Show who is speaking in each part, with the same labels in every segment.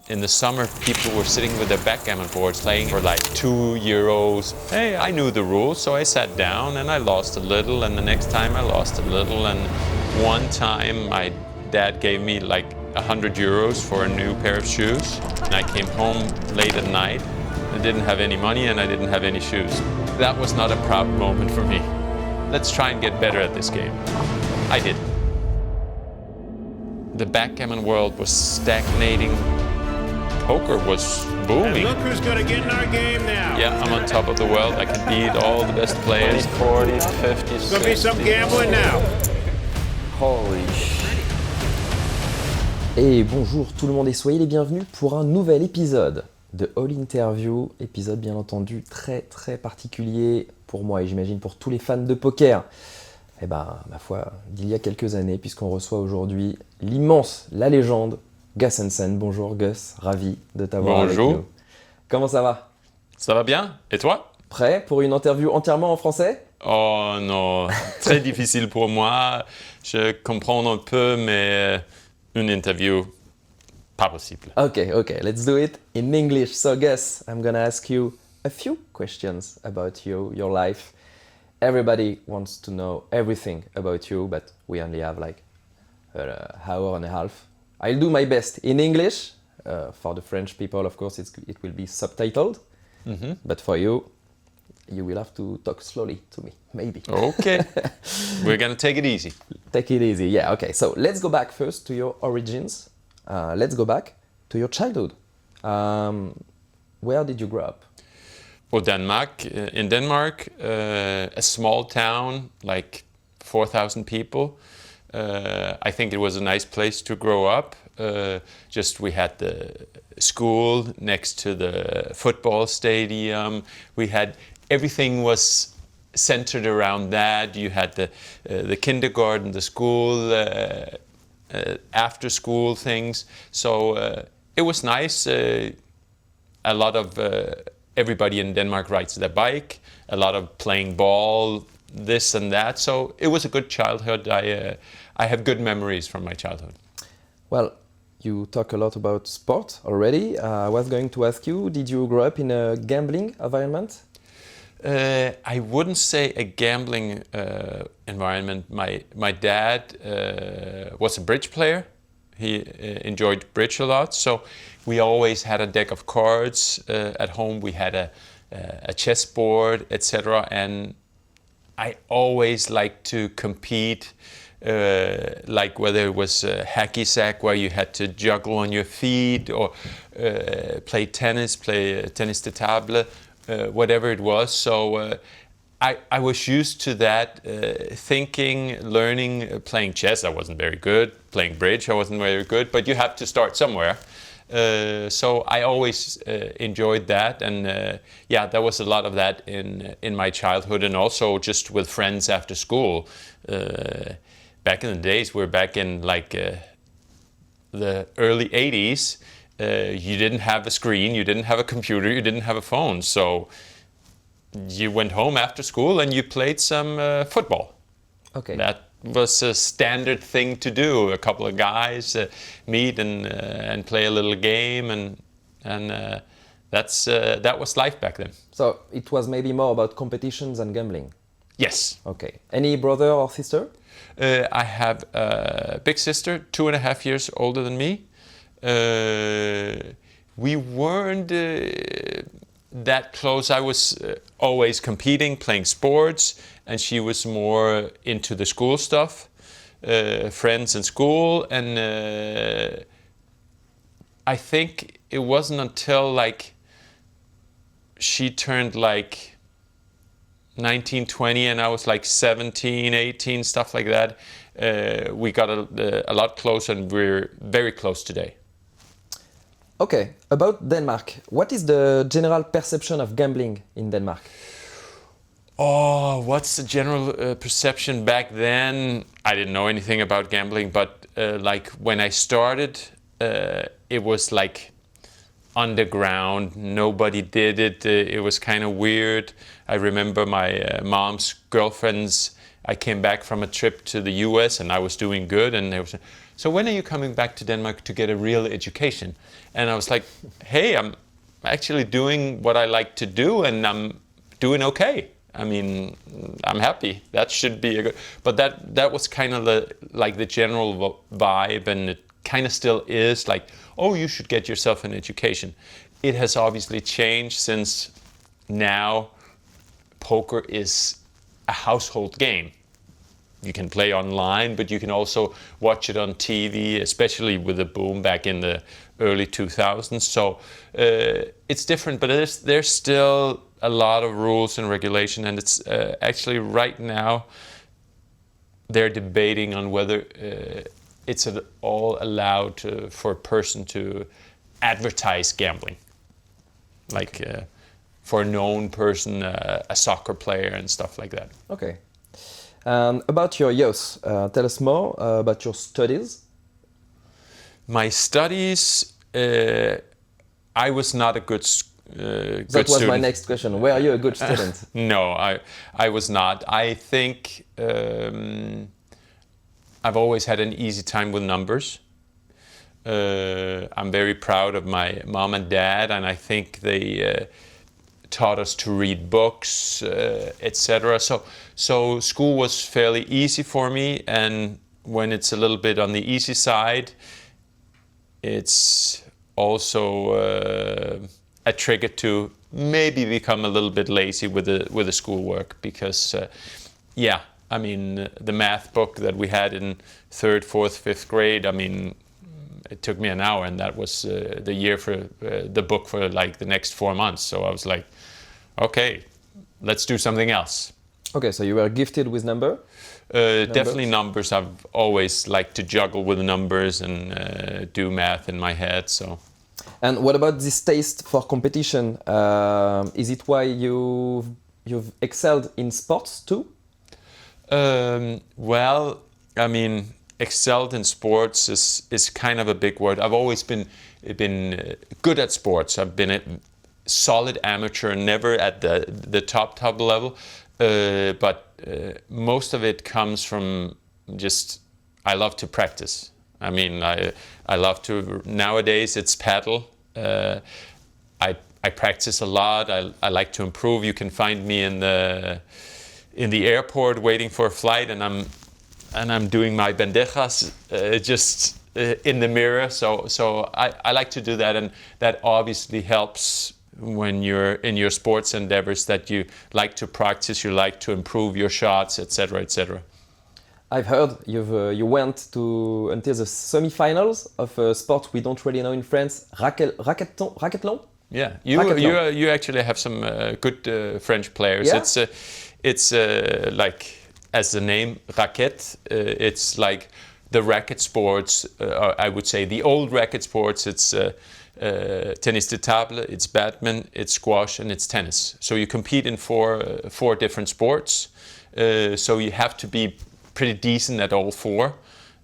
Speaker 1: In the summer, people were sitting with their backgammon boards playing for like €2. Hey, I knew the rules, so I sat down and I lost a little, and the next time I lost a little, and one time my dad gave me like €100 for a new pair of shoes, and I came home late at night. I didn't have any money and I didn't have any shoes. That was not a proud moment for me. Let's try and get better at this game. I did. The backgammon world was stagnating. Poker was booming.
Speaker 2: And look who's going to get in our game now.
Speaker 1: Yeah, I'm on top of the world. I can beat all the best players.
Speaker 3: 40, 50,
Speaker 2: There's going to be some gambling now.
Speaker 3: Holy shit.
Speaker 4: Et bonjour tout le monde et soyez les bienvenus pour un nouvel épisode de All Interview. Épisode bien entendu très particulier pour moi et j'imagine pour tous les fans de poker. Eh ben, ma foi, d'il y a quelques années, puisqu'on reçoit aujourd'hui l'immense, la légende, Gus Hansen. Bonjour Gus, ravi de t'avoir avec nous. Comment ça va?
Speaker 1: Ça va bien? Et toi?
Speaker 4: Prêt pour une interview entièrement en français?
Speaker 1: Oh non, très difficile pour moi. Je comprends un peu, mais une interview, pas possible.
Speaker 4: Okay, let's do it in English. So Gus, I'm gonna ask you a few questions about you, your life. Everybody wants to know everything about you, but we only have like an hour and a half. I'll do my best in English. For the French people, of course, it will be subtitled.
Speaker 1: Mm-hmm.
Speaker 4: But for you, you will have to talk slowly to me, maybe.
Speaker 1: Okay, we're gonna take it easy.
Speaker 4: Take it easy, yeah, okay. So let's go back first to your origins. Let's go back to your childhood. Where did you grow up?
Speaker 1: Well, Denmark. In Denmark, a small town, like 4,000 people. I think it was a nice place to grow up. Just we had the school next to the football stadium. We had everything was centered around that. You had the kindergarten, the school, after school things. So it was nice. A lot of everybody in Denmark rides their bike. A lot of playing ball, this and that. So it was a good childhood. I have good memories from my childhood.
Speaker 4: Well, you talk a lot about sport already. I was going to ask you, did you grow up in a gambling environment?
Speaker 1: I wouldn't say a gambling environment. My dad was a bridge player. He enjoyed bridge a lot, so we always had a deck of cards at home. We had a chessboard, etc. And I always liked to compete, like whether it was hacky sack where you had to juggle on your feet, or play tennis de table, whatever it was. So I was used to that, thinking, learning, playing chess. I wasn't very good. Playing bridge, I wasn't very good. But you have to start somewhere. So I always enjoyed that, and yeah, there was a lot of that in my childhood, and also just with friends after school. Back in the days, we're back in like the early 80s. You didn't have a screen, you didn't have a computer, you didn't have a phone, so you went home after school and you played some football.
Speaker 4: Okay.
Speaker 1: That was a standard thing to do. A couple of guys meet and play a little game, and that was life back then.
Speaker 4: So it was maybe more about competitions than gambling?
Speaker 1: Yes.
Speaker 4: Okay. Any brother or sister?
Speaker 1: I have a big sister, 2.5 years older than me. We weren't that close. I was always competing, playing sports, and she was more into the school stuff, friends in school. And I think it wasn't until like she turned like 19, 20, and I was like 17, 18, stuff like that. We got a lot closer, and we're very close today.
Speaker 4: Okay, about Denmark, what is the general perception of gambling in Denmark?
Speaker 1: Oh, what's the general perception back then? I didn't know anything about gambling, but like when I started, it was like underground. Nobody did it. It was kind of weird. I remember my mom's girlfriends I came back from a trip to the US and I was doing good, and they were saying, so when are you coming back to Denmark to get a real education? And I was like, hey, I'm actually doing what I like to do, and I'm doing okay. I mean, I'm happy. That should be a good. But that was kind of the general vibe, and it kind of still is like, oh, you should get yourself an education. It has obviously changed since now poker is a household game. You can play online, but you can also watch it on TV, especially with the boom back in the early 2000s. So it's different, but there's still a lot of rules and regulation, and it's actually right now they're debating on whether it's at all allowed for a person to advertise gambling, like for a known person, a soccer player and stuff like that.
Speaker 4: Okay. About your youth, tell us more about your studies.
Speaker 1: My studies, I was not a good
Speaker 4: That
Speaker 1: good
Speaker 4: was
Speaker 1: student.
Speaker 4: my next question. Were you a good student?
Speaker 1: No, I was not. I think I've always had an easy time with numbers. I'm very proud of my mom and dad, and I think they taught us to read books, etc. So school was fairly easy for me, and when it's a little bit on the easy side, it's also a trigger to maybe become a little bit lazy with the schoolwork, because yeah, I mean, the math book that we had in 3rd, 4th, 5th grade, I mean, it took me an hour, and that was the year for the book for like the next 4 months. So I was like, okay, let's do something else.
Speaker 4: Okay, so you were gifted with numbers?
Speaker 1: Definitely numbers. I've always liked to juggle with numbers and do math in my head. So.
Speaker 4: And what about this taste for competition? Is it why you've excelled in sports too?
Speaker 1: Well, I mean, excelled in sports is kind of a big word. I've always been good at sports. I've been a solid amateur, never at the top level. But most of it comes from just, I love to practice. I mean, I love to, nowadays it's paddle. I practice a lot. I like to improve. You can find me in the airport waiting for a flight, and I'm doing my bandejas just in the mirror. So I like to do that, and that obviously helps when you're in your sports endeavors, that you like to practice, you like to improve your shots, etc., etc.
Speaker 4: I've heard you went until the semi-finals of a sport we don't really know in France, racquetball.
Speaker 1: Yeah, you actually have some good French players.
Speaker 4: Yeah?
Speaker 1: It's like, as the name racket, it's like the racket sports. I would say the old racket sports. It's tennis de table, it's badminton, it's squash, and it's tennis. So you compete in four different sports. So you have to be pretty decent at all four.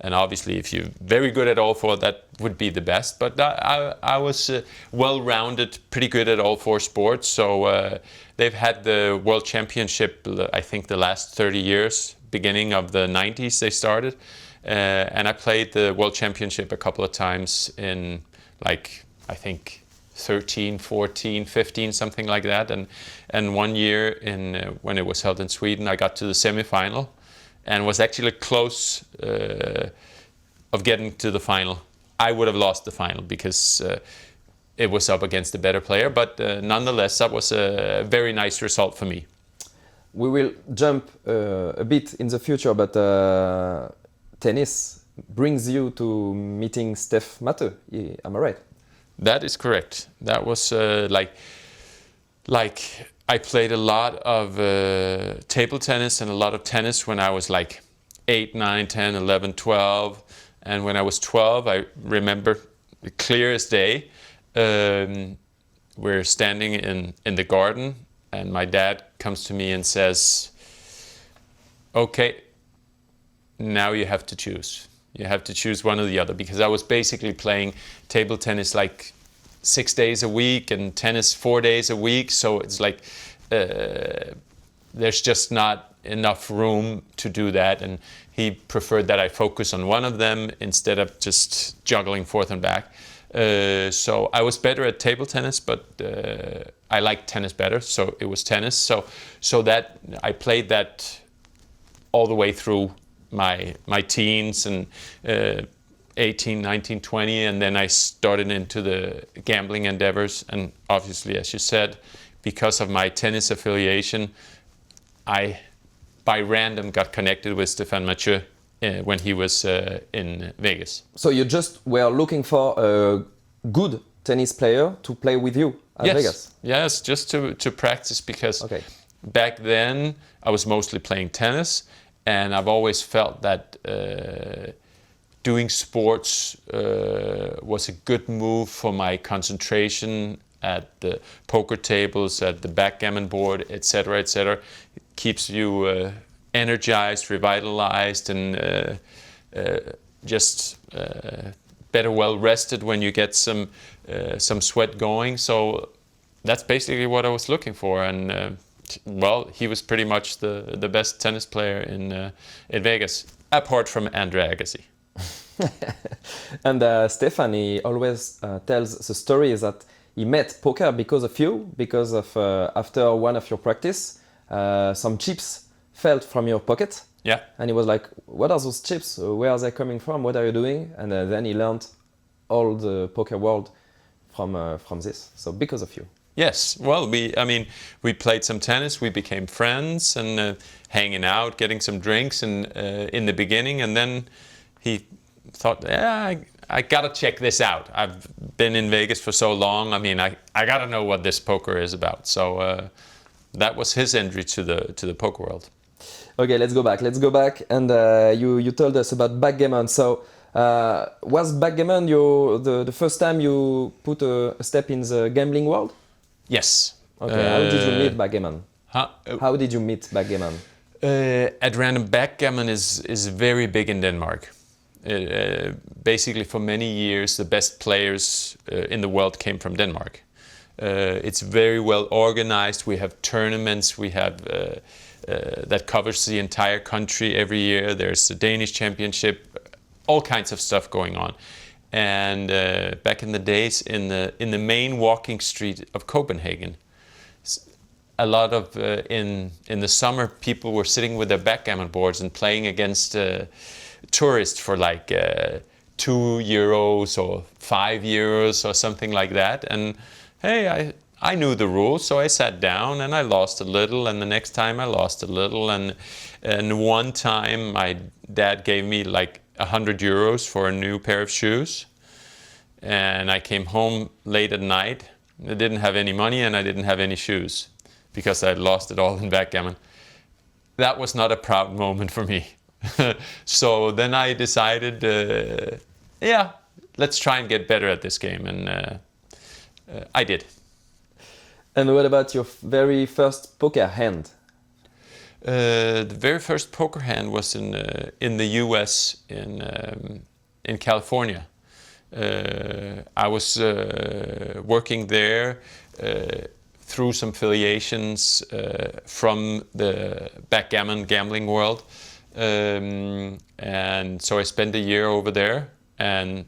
Speaker 1: And obviously, if you're very good at all four, that would be the best. But I was well-rounded, pretty good at all four sports. So they've had the World Championship, I think, the last 30 years. Beginning of the 90s, they started. And I played the World Championship a couple of times in, like, I think 13, 14, 15, something like that. And one year when it was held in Sweden, I got to the semi-final and was actually close of getting to the final. I would have lost the final because it was up against a better player, but nonetheless, that was a very nice result for me.
Speaker 4: We will jump a bit in the future, but tennis brings you to meeting Matheu. Am I right?
Speaker 1: That is correct. That was like I played a lot of table tennis and a lot of tennis when I was like 8, 9, 10, 11, 12. And when I was 12, I remember clear as day, we're standing in the garden, and my dad comes to me and says, okay, now you have to choose. You have to choose one or the other, because I was basically playing table tennis like 6 days a week and tennis 4 days a week. So it's like there's just not enough room to do that, and he preferred that I focus on one of them instead of just juggling forth and back. So I was better at table tennis, but I liked tennis better, so it was tennis. So that I played that all the way through my teens and 18, 19, 20, and then I started into the gambling endeavors. And obviously, as you said, because of my tennis affiliation, I, by random, got connected with Stéphane Matheu when he was in Vegas.
Speaker 4: So you just were looking for a good tennis player to play with you at Vegas?
Speaker 1: Yes, just to practice, because back then I was mostly playing tennis, and I've always felt that doing sports was a good move for my concentration at the poker tables, at the backgammon board, etc., etc. It keeps you energized, revitalized, and just better well rested when you get some sweat going. So that's basically what I was looking for, and well, he was pretty much the best tennis player in Vegas, apart from Andre Agassi.
Speaker 4: And Stéphane, he always tells the story is that he met poker because of you, because of after one of your practice, some chips fell from your pocket.
Speaker 1: Yeah.
Speaker 4: And he was like, what are those chips? Where are they coming from? What are you doing? And then he learned all the poker world from this. So because of you.
Speaker 1: Yes. Well, we played some tennis. We became friends and hanging out, getting some drinks, and in the beginning, and then he thought, I gotta check this out. I've been in Vegas for so long. I gotta know what this poker is about. So that was his entry to the poker world.
Speaker 4: Okay, let's go back. And you told us about backgammon. So was backgammon the first time you put a step in the gambling world?
Speaker 1: Yes.
Speaker 4: Okay, how did you meet backgammon? How did you meet backgammon?
Speaker 1: At random, backgammon is very big in Denmark. Basically, for many years, the best players in the world came from Denmark. It's very well organized. We have tournaments. We have that covers the entire country every year. There's the Danish championship, all kinds of stuff going on. And back in the days, in the main walking street of Copenhagen, a lot of in the summer, people were sitting with their backgammon boards and playing against tourists for like €2 or €5 or something like that. And hey, I knew the rules, so I sat down and I lost a little, and the next time I lost a little, and one time my dad gave me like €100 for a new pair of shoes, and I came home late at night. I didn't have any money and I didn't have any shoes because I had lost it all in backgammon. That was not a proud moment for me. So then I decided, let's try and get better at this game, and I did.
Speaker 4: And what about your very first poker hand?
Speaker 1: The very first poker hand was in the U.S. in California. I was working there through some affiliations from the backgammon gambling world, and so I spent a year over there. And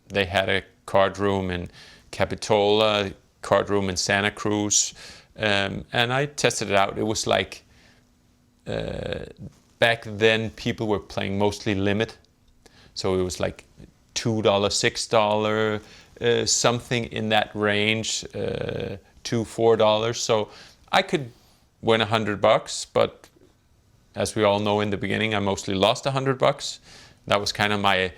Speaker 1: they had a card room in Capitola, card room in Santa Cruz, and I tested it out. It was like back then people were playing mostly limit, so it was like $2, $6, something in that range, $2, $4. So I could win $100, but as we all know, in the beginning, I mostly lost $100. That was kind of my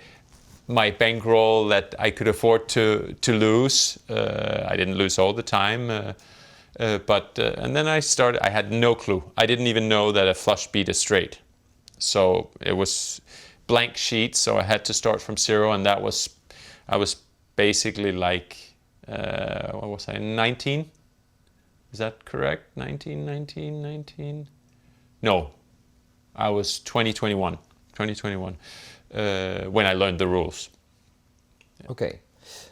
Speaker 1: bankroll that I could afford to lose. I didn't lose all the time, and then I had no clue. I didn't even know that a flush beat a straight. So it was blank sheet, so I had to start from zero, and I was basically like, what was I, 19? Is that correct? 19? No, I was 21 when I learned the rules.
Speaker 4: Okay.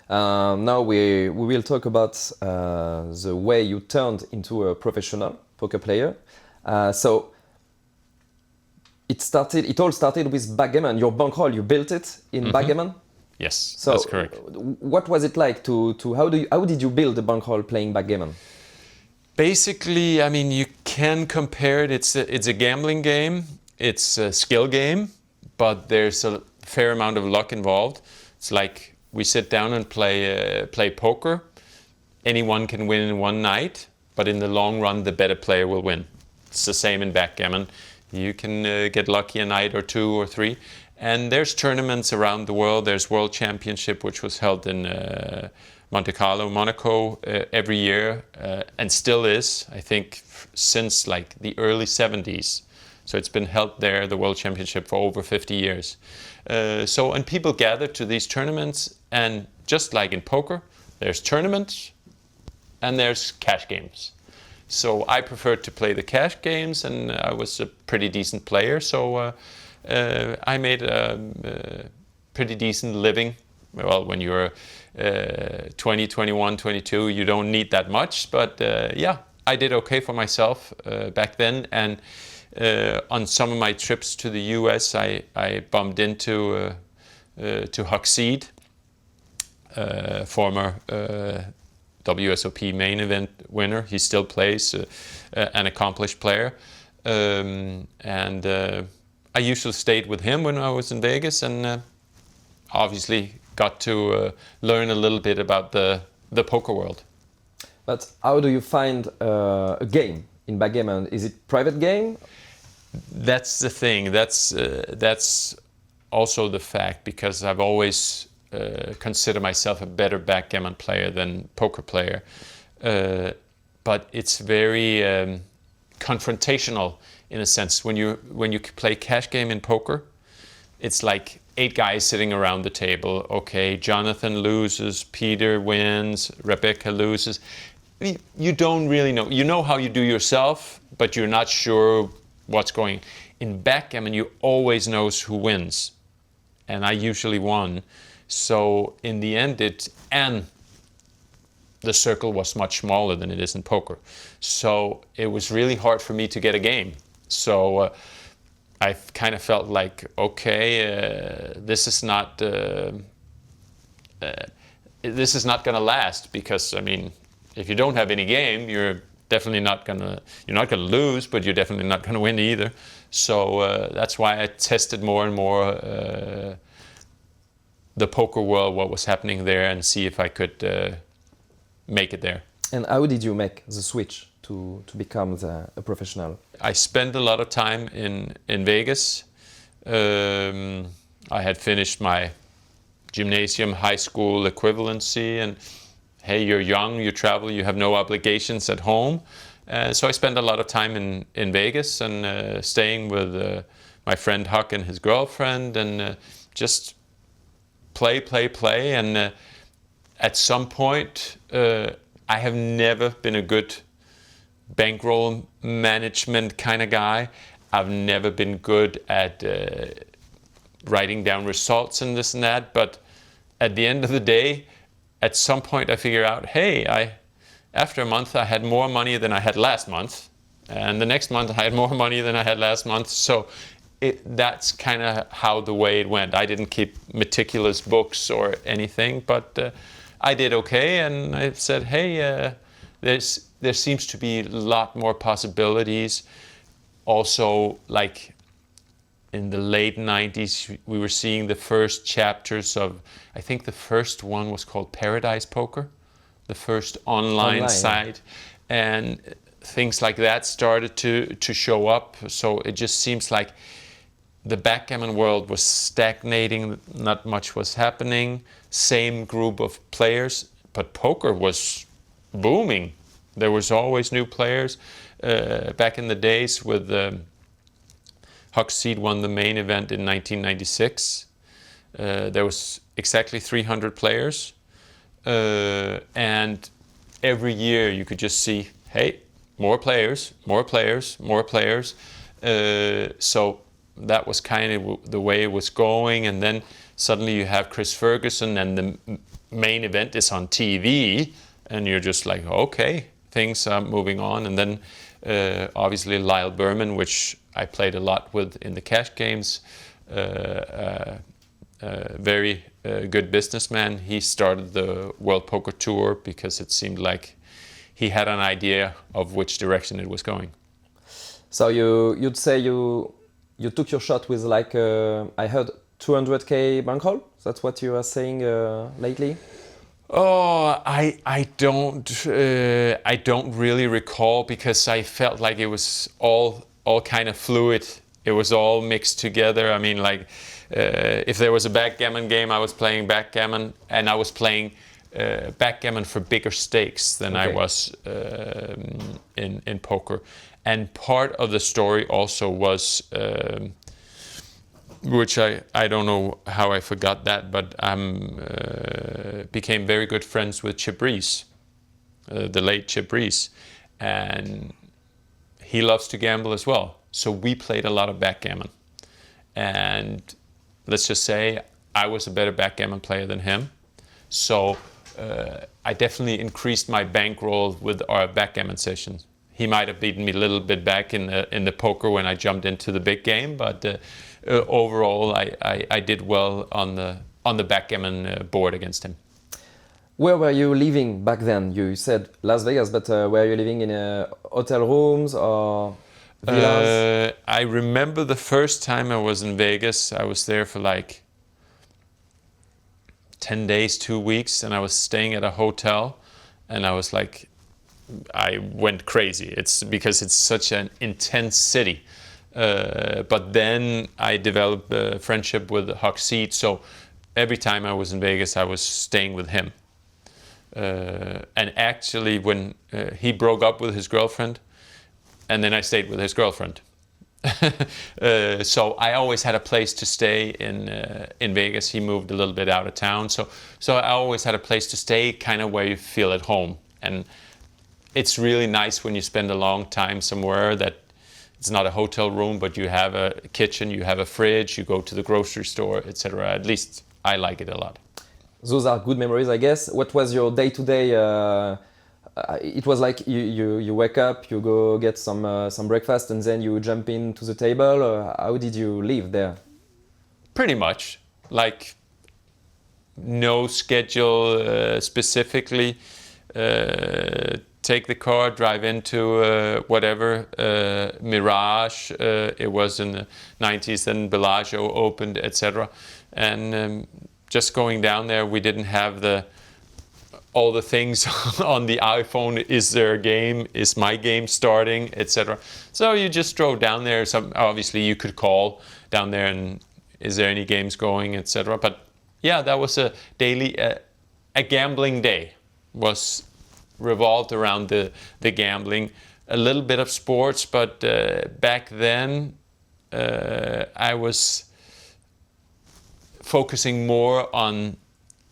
Speaker 4: Now we will talk about the way you turned into a professional poker player. So It all started with Backgammon. Your bankroll, you built it in Backgammon.
Speaker 1: Yes,
Speaker 4: So
Speaker 1: that's correct.
Speaker 4: what was it like to how did you build a bankroll playing Backgammon?
Speaker 1: Basically, I mean, you can compare it. It's a gambling game. It's a skill game, but there's a fair amount of luck involved. It's like we sit down and play poker. Anyone can win in one night, but in the long run, the better player will win. It's the same in backgammon. You can get lucky a night or two or three. And there's tournaments around the world. There's World Championship, which was held in Monte Carlo, Monaco, every year, and still is, I think, since like the early 70s. So it's been held there, the World Championship, for over 50 years. And people gather to these tournaments, and just like in poker, there's tournaments and there's cash games. So I preferred to play the cash games, and I was a pretty decent player. So I made a pretty decent living. Well, when you're 20, 21, 22, you don't need that much. But yeah, I did okay for myself back then. And on some of my trips to the US, I bumped into to Huckseed, former WSOP main event winner. He still plays, an accomplished player. I usually stayed with him when I was in Vegas, and obviously got to learn a little bit about the poker world.
Speaker 4: But how do you find a game in backgammon? Is it private game?
Speaker 1: That's the thing. That's also the fact, because I've always considered myself a better backgammon player than poker player. But it's very confrontational in a sense. When you play cash game in poker, it's like 8 guys sitting around the table. Okay, Jonathan loses, Peter wins, Rebecca loses. You don't really know. You know how you do yourself, but you're not sure what's going. In backgammon, you always know who wins, and I usually won. So in the end, the circle was much smaller than it is in poker. So it was really hard for me to get a game. So I kind of felt like, okay, this is not going to last, because I mean, if you don't have any game, you're not gonna lose, but you're definitely not gonna win either. So that's why I tested more and more the poker world, what was happening there, and see if I could make it there.
Speaker 4: And how did you make the switch to become a professional?
Speaker 1: I spent a lot of time in Vegas. I had finished my gymnasium, high school equivalency, and hey, you're young, you travel, you have no obligations at home. So I spent a lot of time in Vegas, and staying with my friend Huck and his girlfriend, and just play. And at some point, I have never been a good bankroll management kind of guy. I've never been good at writing down results and this and that. But at the end of the day, at some point I figure out, hey, after a month I had more money than I had last month, and the next month I had more money than I had last month. So that's kind of how the way it went. I didn't keep meticulous books or anything, but I did okay, and I said, hey, there seems to be a lot more possibilities. Also, like in the late 90s, we were seeing the first chapters of, I think the first one was called Paradise Poker, the first online site, and things like that started to show up. So it just seems like the backgammon world was stagnating, not much was happening, same group of players, but poker was booming. There was always new players. Back in the days with Huckseed won the main event in 1996. There was exactly 300 players. And every year you could just see, hey, more players. So that was kind of the way it was going. And then suddenly you have Chris Ferguson, and the main event is on TV, and you're just like, okay, things are moving on. And then obviously Lyle Berman, which I played a lot with in the cash games. Very good businessman. He started the World Poker Tour because it seemed like he had an idea of which direction it was going.
Speaker 4: So you'd say you took your shot with like I heard 200k bankroll. That's what you are saying lately.
Speaker 1: Oh, I don't really recall because I felt like it was all kind of fluid. It was all mixed together. I mean, like if there was a backgammon game, I was playing backgammon, and I was playing backgammon for bigger stakes than I was in poker. And part of the story also was, which I don't know how I forgot that, but I became very good friends with Chip Reese, the late Chip Reese, and he loves to gamble as well. So we played a lot of backgammon, and let's just say I was a better backgammon player than him. So I definitely increased my bankroll with our backgammon sessions. He might have beaten me a little bit back in the poker when I jumped into the big game, but overall I did well on the backgammon board against him.
Speaker 4: Where were you living back then? You said Las Vegas, but were you living in hotel rooms or villas?
Speaker 1: I remember the first time I was in Vegas, I was there for like 10 days, 2 weeks, and I was staying at a hotel, and I was like, I went crazy. It's because it's such an intense city. But then I developed a friendship with Hoxie, so every time I was in Vegas, I was staying with him. And actually, when he broke up with his girlfriend, and then I stayed with his girlfriend. So I always had a place to stay in Vegas. He moved a little bit out of town, so I always had a place to stay, kind of where you feel at home. And it's really nice when you spend a long time somewhere that it's not a hotel room, but you have a kitchen, you have a fridge, you go to the grocery store, etc. At least I like it a lot.
Speaker 4: Those are good memories, I guess. What was your day-to-day? It was like you wake up, you go get some breakfast, and then you jump into the table. How did you live there?
Speaker 1: Pretty much, like no schedule specifically. Take the car, drive into whatever, Mirage, it was in the 90s, then Bellagio opened, etc. And just going down there, we didn't have all the things on the iPhone. Is there a game? Is my game starting, etc. So you just drove down there. Obviously you could call down there and is there any games going, etc. But yeah, that was a daily, a gambling day was revolved around the gambling, a little bit of sports, but back then I was focusing more on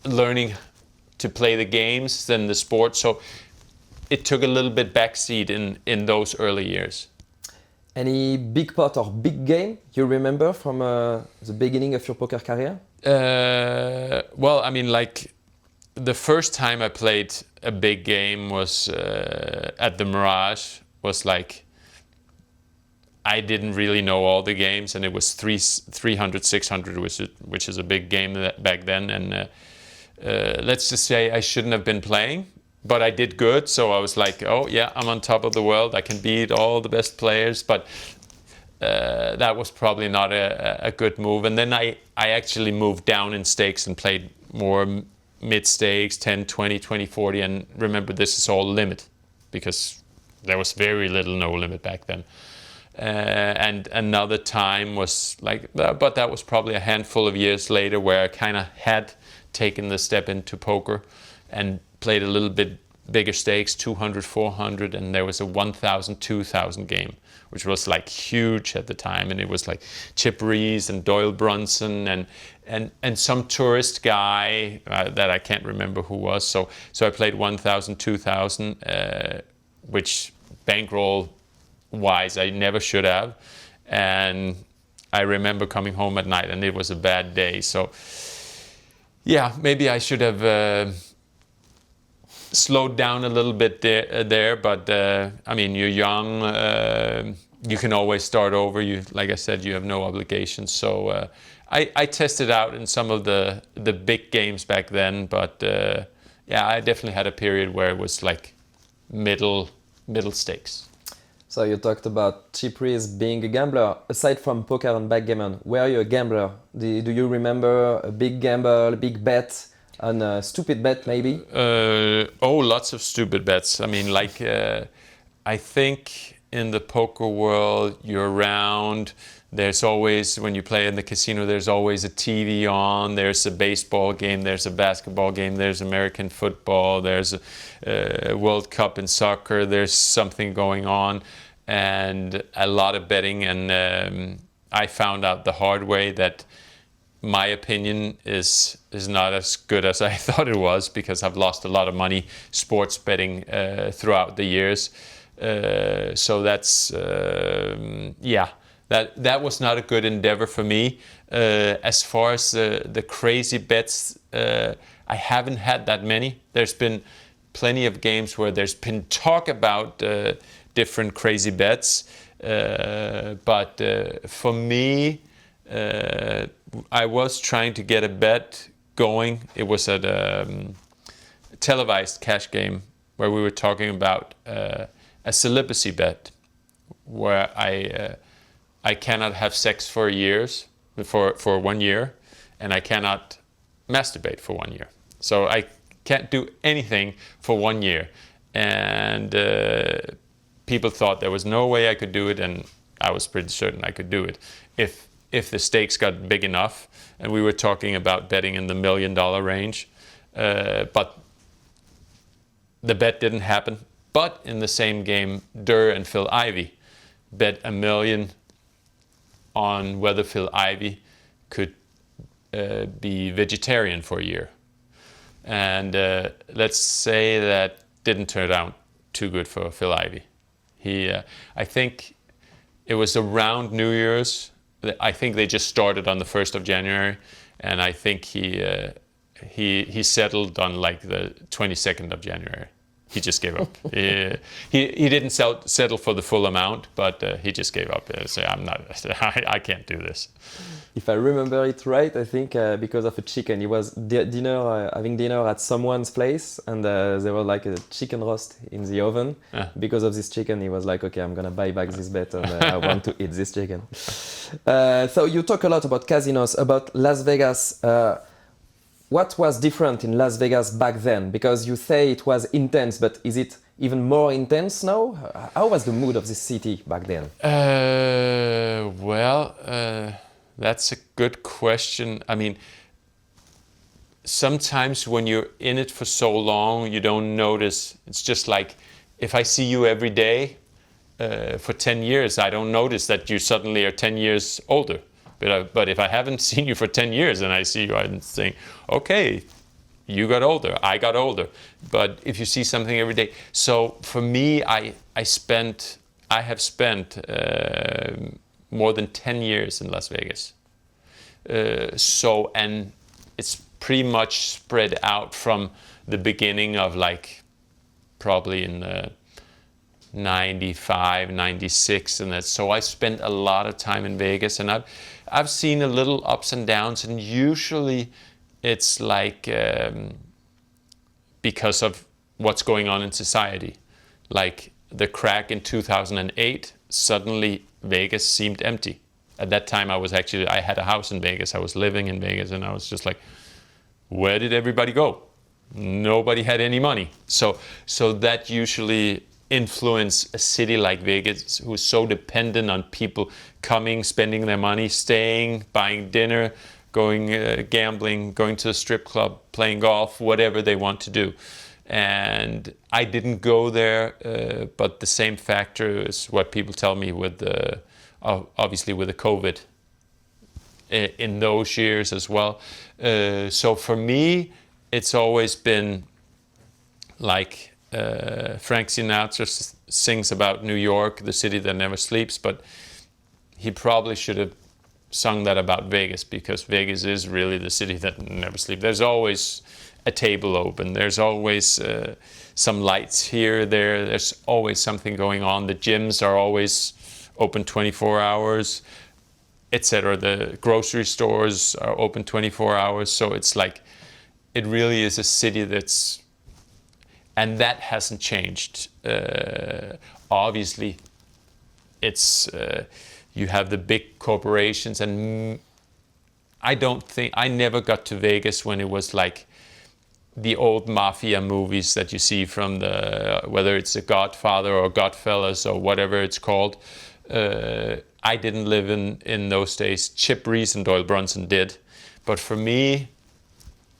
Speaker 1: learning to play the games than the sport, so it took a little bit backseat in those early years.
Speaker 4: Any big pot or big game you remember from the beginning of your poker career?
Speaker 1: Well, I mean, like the first time I played a big game was at the Mirage. Was like I didn't really know all the games, and it was 300, 600, which is a big game back then. And let's just say I shouldn't have been playing, but I did good. So I was like, oh yeah, I'm on top of the world. I can beat all the best players. But that was probably not a good move. And then I actually moved down in stakes and played more mid stakes, 10, 20, 20, 40. And remember, this is all limit because there was very little no limit back then. And another time was like, but that was probably a handful of years later where I kind of had taken the step into poker and played a little bit bigger stakes, 200, 400, and there was a 1,000, 2,000 game, which was like huge at the time. And it was like Chip Reese and Doyle Brunson and some tourist guy that I can't remember who was. So I played 1,000, 2,000, which bankroll wise I never should have. And I remember coming home at night and it was a bad day. So yeah, maybe I should have slowed down a little bit there, but I mean, you're young, you can always start over. You, like I said, you have no obligations. So I tested out in some of the big games back then, but yeah, I definitely had a period where it was like middle stakes.
Speaker 4: So you talked about cheap risk being a gambler. Aside from poker and backgammon, were you a gambler? Do you remember a big gamble, a big bet, and a stupid bet maybe?
Speaker 1: Lots of stupid bets. I mean, like I think in the poker world, you're around. There's always, when you play in the casino, there's always a TV on, there's a baseball game, there's a basketball game, there's American football, there's a World Cup in soccer, there's something going on, and a lot of betting. And I found out the hard way that my opinion is not as good as I thought it was, because I've lost a lot of money sports betting throughout the years. So that's, yeah. That was not a good endeavor for me. As far as the crazy bets, I haven't had that many. There's been plenty of games where there's been talk about different crazy bets, but for me, I was trying to get a bet going. It was at a televised cash game where we were talking about a celibacy bet, where I cannot have sex for 1 year, and I cannot masturbate for 1 year. So I can't do anything for 1 year. And people thought there was no way I could do it, and I was pretty certain I could do it if the stakes got big enough. And we were talking about betting in the $1 million range, but the bet didn't happen. But in the same game, Durr and Phil Ivey bet $1 million on whether Phil Ivey could be vegetarian for a year. And let's say that didn't turn out too good for Phil Ivey. I think it was around New Year's. I think they just started on the 1st of January, and I think he settled on like the 22nd of January. He just gave up. He didn't settle for the full amount, but he just gave up. So I can't do this.
Speaker 4: If I remember it right, I think because of a chicken, he was having dinner at someone's place, and there was like a chicken roast in the oven. Because of this chicken, he was like, okay, I'm gonna buy back this bet, and I want to eat this chicken. So you talk a lot about casinos, about Las Vegas. What was different in Las Vegas back then? Because you say it was intense, but is it even more intense now? How was the mood of this city back then?
Speaker 1: That's a good question. I mean, sometimes when you're in it for so long, you don't notice. It's just like if I see you every day for 10 years, I don't notice that you suddenly are 10 years older. But if I haven't seen you for 10 years and I see you, I'm saying, okay, you got older, I got older. But if you see something every day, so for me, I have spent more than 10 years in Las Vegas. And it's pretty much spread out from the beginning of like probably in the 95, 96, and that. So I spent a lot of time in Vegas, and I've seen a little ups and downs, and usually it's like because of what's going on in society. Like the crack in 2008, suddenly Vegas seemed empty. At that time, I had a house in Vegas. I was living in Vegas, and I was just like, where did everybody go? Nobody had any money. So that usually influence a city like Vegas, who's so dependent on people coming, spending their money, staying, buying dinner, going gambling, going to the strip club, playing golf, whatever they want to do. And I didn't go there, but the same factor is what people tell me with obviously with the COVID in those years as well. So for me, it's always been like Frank Sinatra sings about New York, the city that never sleeps, but he probably should have sung that about Vegas, because Vegas is really the city that never sleeps. There's always a table open. There's always some lights here, there. There's always something going on. The gyms are always open 24 hours, etc. The grocery stores are open 24 hours. So it's like, it really is a city that's, and that hasn't changed. Obviously, it's you have the big corporations, and I never got to Vegas when it was like the old mafia movies that you see from whether it's a Godfather or Godfellas or whatever it's called. I didn't live in those days. Chip Reese and Doyle Brunson did. But for me,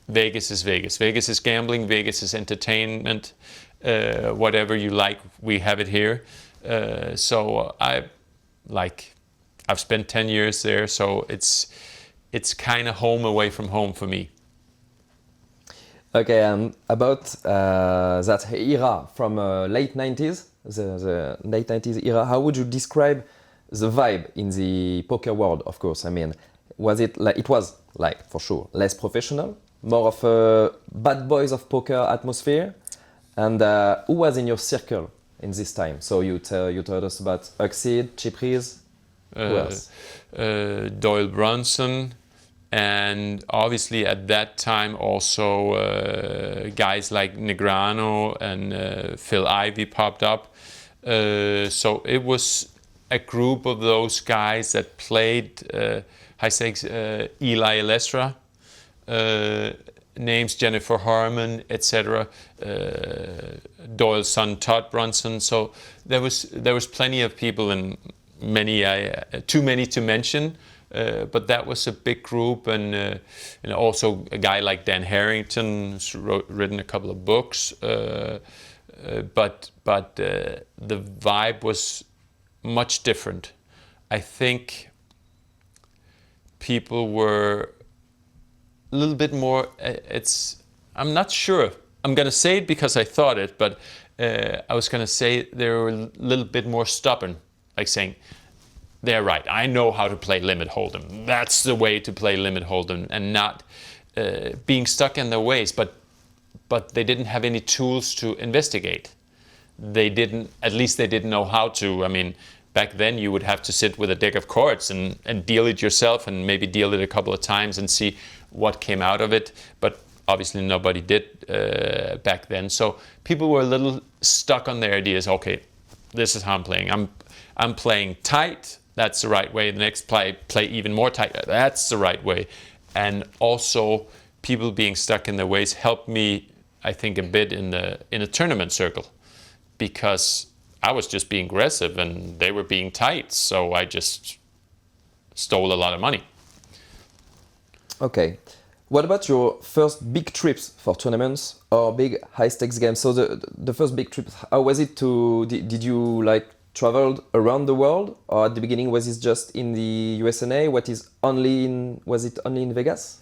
Speaker 1: Vegas is Vegas. Vegas is gambling. Vegas is entertainment. Whatever you like, we have it here. So I've spent 10 years there, so it's kind of home away from home for me.
Speaker 4: Okay, about that era from late 90s, the late 90s era, how would you describe the vibe in the poker world, of course? I mean, was it like, it was like, for sure, less professional, more of a bad boys of poker atmosphere? And who was in your circle in this time? So you told us about Uxid, Chip Reese, who else?
Speaker 1: Doyle Brunson, and obviously at that time also guys like Negrano and Phil Ivey popped up. So it was a group of those guys that played Eli Elestra, names Jennifer Harmon, etc. Doyle's son Todd Brunson. So there was plenty of people, and too many to mention. But that was a big group, and also a guy like Dan Harrington who's written a couple of books. But the vibe was much different. I think people were a little bit more. I'm not sure. I'm gonna say it because I thought it, but I was gonna say they were a little bit more stubborn, like saying, they're right, I know how to play limit hold'em. That's the way to play limit hold'em, and not being stuck in their ways. But they didn't have any tools to investigate. At least they didn't know how to. I mean, back then you would have to sit with a deck of cards and deal it yourself, and maybe deal it a couple of times and see what came out of it. But obviously nobody did back then. So people were a little stuck on their ideas. Okay, this is how I'm playing. I'm playing tight. That's the right way. The next play even more tight. That's the right way. And also, people being stuck in their ways helped me, I think, a bit in a tournament circle, because I was just being aggressive and they were being tight. So I just stole a lot of money.
Speaker 4: Okay. What about your first big trips for tournaments or big high stakes games? So the first big trip, how was it did you like traveled around the world, or at the beginning was it just in the USA? Was it only in Vegas?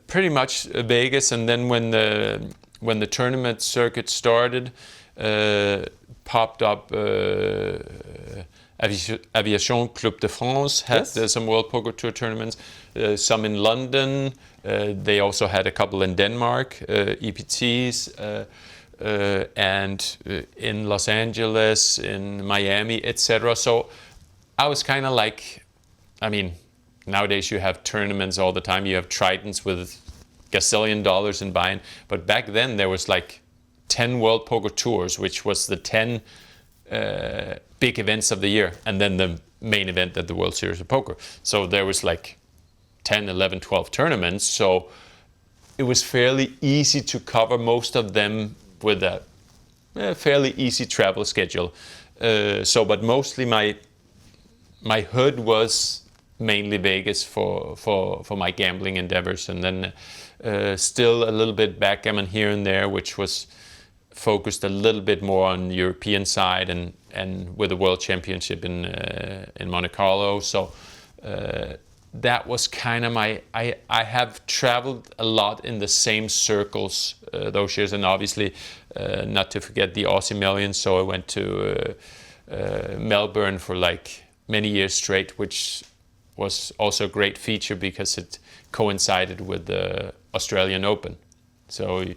Speaker 1: Pretty much Vegas, and then when the tournament circuit started, popped up Aviation Club de France had some World Poker Tour tournaments, some in London. They also had a couple in Denmark, EPTs. And in Los Angeles, in Miami, etc. So I was kind of like, I mean, nowadays you have tournaments all the time. You have Tritons with gazillion dollars in buy-in. But back then there was like 10 World Poker Tours, which was the 10 big events of the year. And then the main event at the World Series of Poker. So there was like 10, 11, 12 tournaments. So it was fairly easy to cover most of them with a fairly easy travel schedule. But mostly my hood was mainly Vegas for my gambling endeavors, and then still a little bit backgammon here and there, which was focused a little bit more on the European side, and with the World Championship in Monte Carlo. So that was kind of I have traveled a lot in the same circles those years, and obviously not to forget the Aussie Millions. So I went to Melbourne for like many years straight, which was also a great feature because it coincided with the Australian Open. So you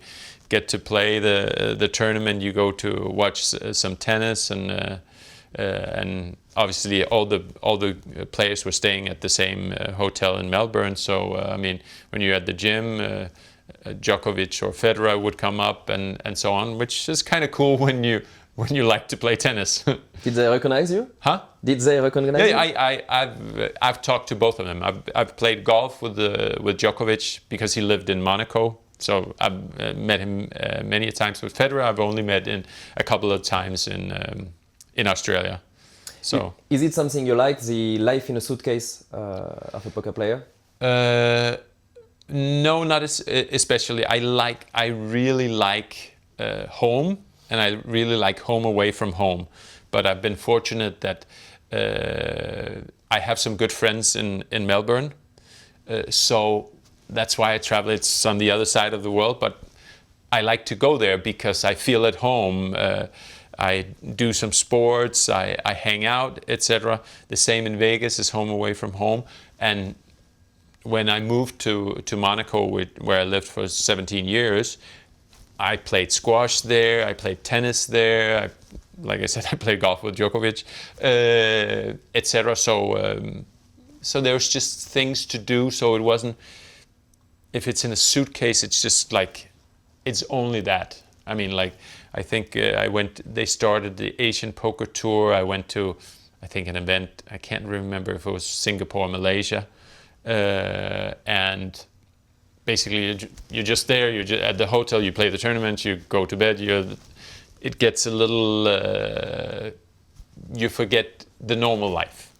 Speaker 1: get to play the tournament, you go to watch some tennis, and and obviously all the players were staying at the same hotel in Melbourne. So I mean, when you're at the gym, Djokovic or Federer would come up and so on, which is kind of cool when you like to play tennis.
Speaker 4: Did they recognize you?
Speaker 1: Huh?
Speaker 4: Did they recognize you?
Speaker 1: I've talked to both of them. I've played golf with Djokovic because he lived in Monaco. So I've met him many times. With Federer, I've only met in a couple of times in Australia. So
Speaker 4: is it something you like, the life in a suitcase of a poker player?
Speaker 1: No, not especially. I really like home, and I really like home away from home. But I've been fortunate that I have some good friends in Melbourne. So that's why I travel. It's on the other side of the world, but I like to go there because I feel at home. I do some sports, I hang out, etc. The same in Vegas is home away from home. And when I moved to Monaco, where I lived for 17 years, I played squash there, I played tennis there, like I said, I played golf with Djokovic, etc. So there was just things to do, so it wasn't, if it's in a suitcase, it's just like, it's only that. I mean, like, I think they started the Asian Poker Tour. I went to, I think, an event, I can't remember if it was Singapore or Malaysia. And basically you're just there, you're just at the hotel, you play the tournament, you go to bed, it gets a little, you forget the normal life.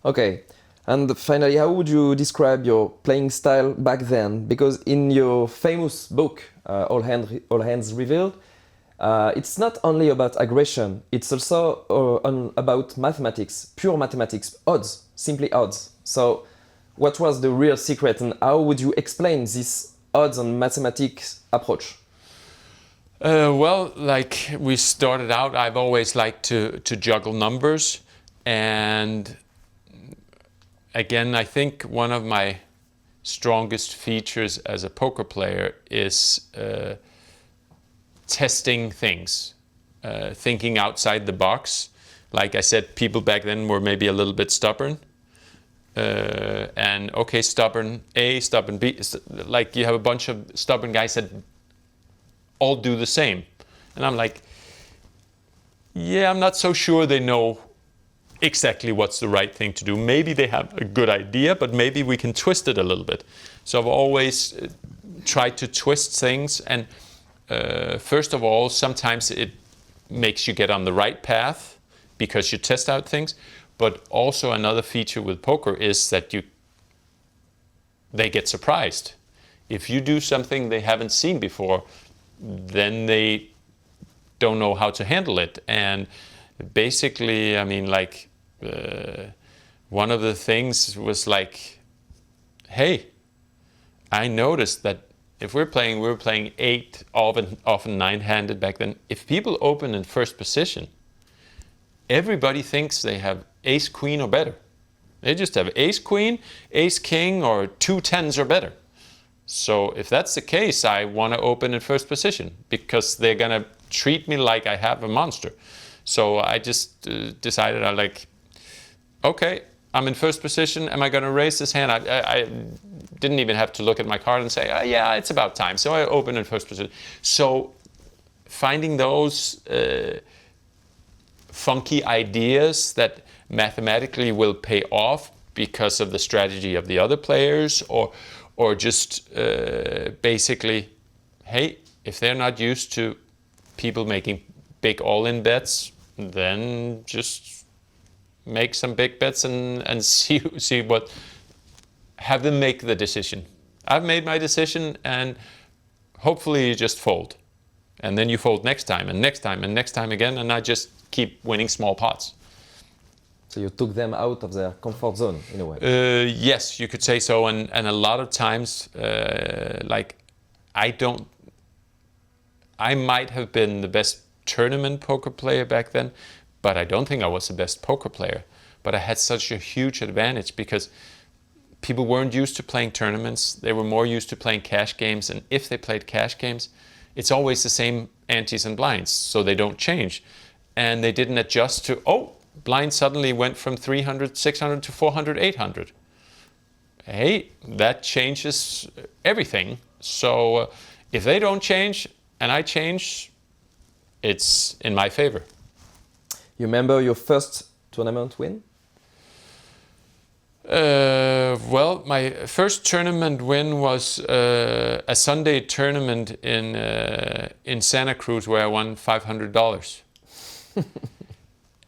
Speaker 1: Okay.
Speaker 4: And finally, how would you describe your playing style back then? Because in your famous book, All Hands Revealed, it's not only about aggression, it's also about mathematics, pure mathematics, odds, simply odds. So what was the real secret, and how would you explain this odds and mathematics approach?
Speaker 1: Well, like we started out, I've always liked to juggle numbers, and again, I think one of my strongest features as a poker player is testing things, thinking outside the box. Like I said, people back then were maybe a little bit stubborn. And okay, stubborn A, stubborn B, like you have a bunch of stubborn guys that all do the same. And I'm like, yeah, I'm not so sure they know exactly what's the right thing to do. Maybe they have a good idea, but maybe we can twist it a little bit. So I've always tried to twist things, and first of all, sometimes it makes you get on the right path because you test out things. But also another feature with poker is that they get surprised. If you do something they haven't seen before, then they don't know how to handle it. And basically, I mean, like, one of the things was like, hey, I noticed that if we were playing 8, often 9-handed back then. If people open in first position, everybody thinks they have ace queen or better. They just have ace queen, ace king, or 2 10s or better. So if that's the case, I want to open in first position because they're gonna treat me like I have a monster. So I just decided, I like, okay, I'm in first position. Am I going to raise this hand? I didn't even have to look at my card and say, yeah, it's about time. So I opened in first position. So finding those funky ideas that mathematically will pay off because of the strategy of the other players, or just basically, hey, if they're not used to people making big all-in bets, then just make some big bets and see what, have them make the decision. I've made my decision, and hopefully you just fold. And then you fold next time and next time and next time again, and I just keep winning small pots.
Speaker 4: So you took them out of their comfort zone in a way.
Speaker 1: Yes, you could say so. And a lot of times, like, I might have been the best tournament poker player back then, but I don't think I was the best poker player. But I had such a huge advantage because people weren't used to playing tournaments. They were more used to playing cash games. And if they played cash games, it's always the same antes and blinds, so they don't change. and they didn't adjust to, blind suddenly went from 300, 600 to 400, 800. Hey, that changes everything. So if they don't change and I change, it's in my favor.
Speaker 4: You remember your first tournament win?
Speaker 1: Well, my first tournament win was a Sunday tournament in Santa Cruz where I won $500.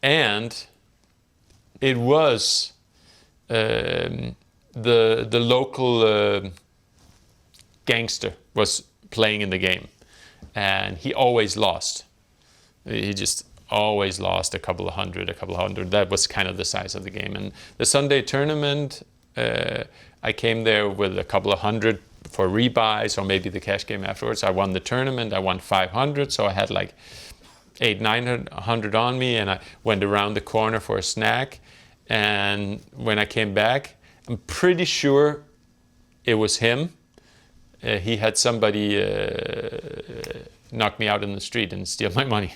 Speaker 1: And it was the local gangster was playing in the game, and he always lost. He just always lost a couple of hundred. That was kind of the size of the game. And the Sunday tournament, I came there with a couple of hundred for rebuys or maybe the cash game afterwards. I won the tournament. I won 500, so I had like 900 on me, and I went around the corner for a snack. And when I came back, I'm pretty sure it was him. He had somebody knock me out in the street and steal my money.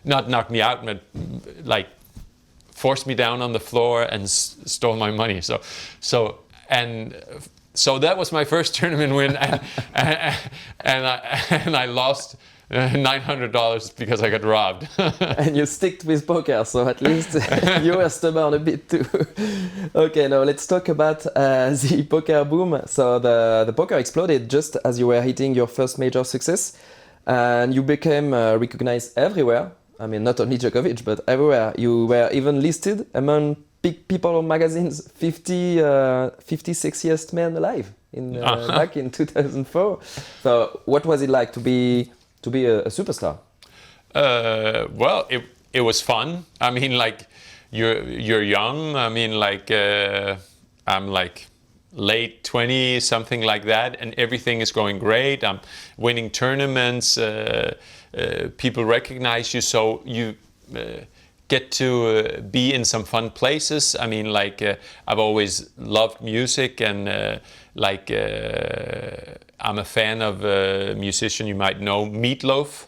Speaker 1: Not knock me out, but like forced me down on the floor and stole my money. So that was my first tournament win, and I lost $900 because I got robbed.
Speaker 4: And you sticked with poker, so at least you were stubborn a bit too. Okay, now let's talk about the poker boom. So the poker exploded just as you were hitting your first major success, and you became recognized everywhere. I mean, not only Djokovic, but everywhere. You were even listed among Big People magazine's 50 sexiest men alive back in 2004. So what was it like to be a superstar?
Speaker 1: Well, it was fun. I mean, like you're young. I mean, like I'm like late 20, something like that, and everything is going great. I'm winning tournaments. People recognize you, so you get to be in some fun places. I mean, like I've always loved music, and I'm a fan of a musician you might know, Meatloaf.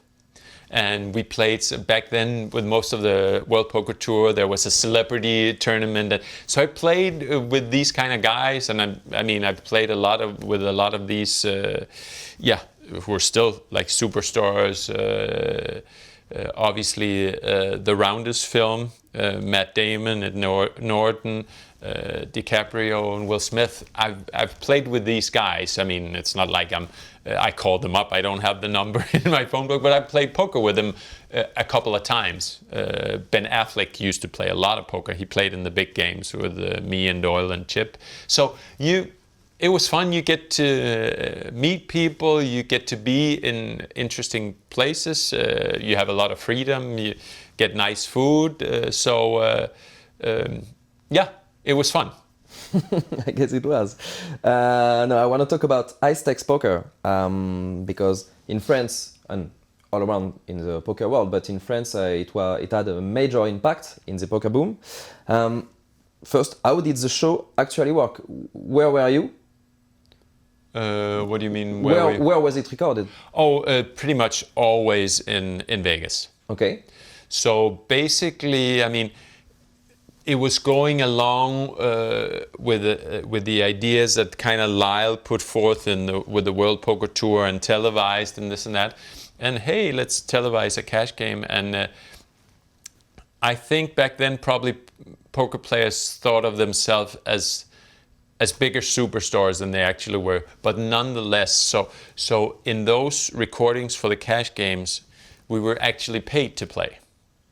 Speaker 1: And we played back then with most of the World Poker Tour. There was a celebrity tournament, and so I played with these kind of guys. And I've played with a lot of these, who are still like superstars. Obviously, the Rounders film, Matt Damon and Norton, DiCaprio and Will Smith. I've played with these guys. I mean, it's not like I called them up. I don't have the number in my phone book, but I played poker with them a couple of times. Ben Affleck used to play a lot of poker. He played in the big games with me and Doyle and Chip. So it was fun. You get to meet people. You get to be in interesting places. You have a lot of freedom. You get nice food. It was fun.
Speaker 4: I guess it was. Now I want to talk about high stakes poker because in France and all around in the poker world, but in France it had a major impact in the poker boom. First, how did the show actually work? Where were you?
Speaker 1: What do you mean?
Speaker 4: Where was it recorded?
Speaker 1: Pretty much always in Vegas.
Speaker 4: Okay.
Speaker 1: So basically, I mean, it was going along with the ideas that kind of Lyle put forth with the World Poker Tour and televised and this and that. And hey, let's televise a cash game. And I think back then probably poker players thought of themselves as bigger superstars than they actually were. But nonetheless, so in those recordings for the cash games, we were actually paid to play.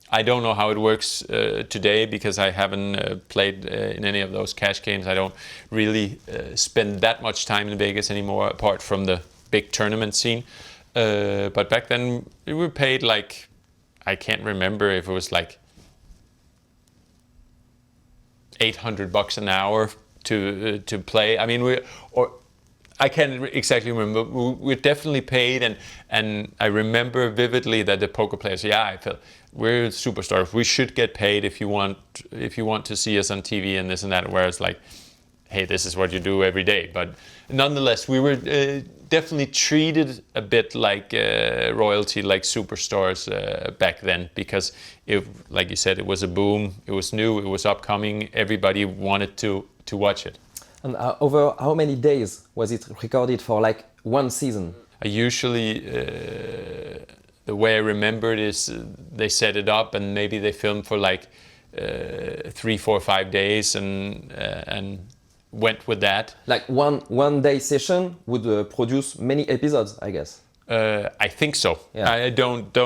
Speaker 1: I don't know how it works today because I haven't played in any of those cash games. I don't really spend that much time in Vegas anymore, apart from the big tournament scene. But back then, we were paid like, I can't remember if it was like $800 an hour to play. I mean, I can't exactly remember. We're definitely paid, and I remember vividly that the poker players, I felt we're superstars. We should get paid if you want to see us on TV and this and that. Whereas like, hey, this is what you do every day. But nonetheless, we were definitely treated a bit like royalty, like superstars back then, because like you said, it was a boom. It was new. It was upcoming. Everybody wanted to watch it.
Speaker 4: And over how many days was it recorded for, like one season?
Speaker 1: I usually, the way I remember it is they set it up and maybe they filmed for like 3, 4, 5 days and went with that.
Speaker 4: Like one day session would produce many episodes, I guess.
Speaker 1: I think so.
Speaker 4: Yeah.
Speaker 1: I don't.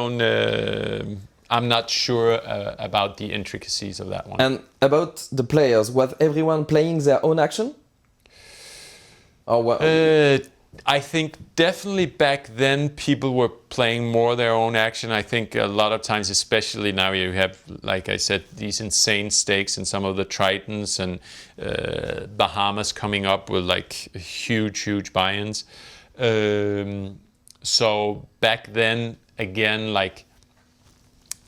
Speaker 1: I'm not sure about the intricacies of that one.
Speaker 4: And about the players, was everyone playing their own action? Or what?
Speaker 1: I think definitely back then people were playing more their own action. I think a lot of times, especially now, you have, like I said, these insane stakes in some of the Tritons and Bahamas coming up with like huge buy-ins. So back then, again, like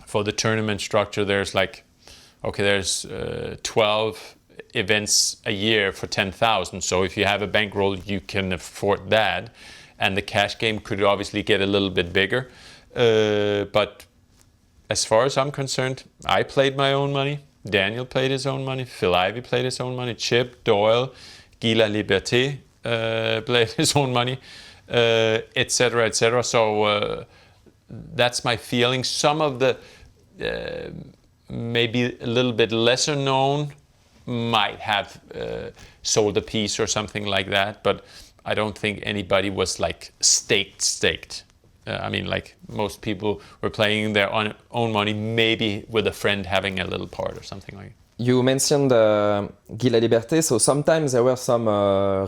Speaker 1: for the tournament structure, there's 12 events a year for 10,000. So if you have a bankroll, you can afford that, and the cash game could obviously get a little bit bigger. But as far as I'm concerned, I played my own money. Daniel played his own money. Phil Ivey played his own money. Chip Doyle, Guy La Liberté played his own money, etc., etc. So that's my feeling. Some of the maybe a little bit lesser known might have sold a piece or something like that, but I don't think anybody was like staked. I mean, like most people were playing their own money, maybe with a friend having a little part or something like that.
Speaker 4: You mentioned Guy La Liberté, so sometimes there were some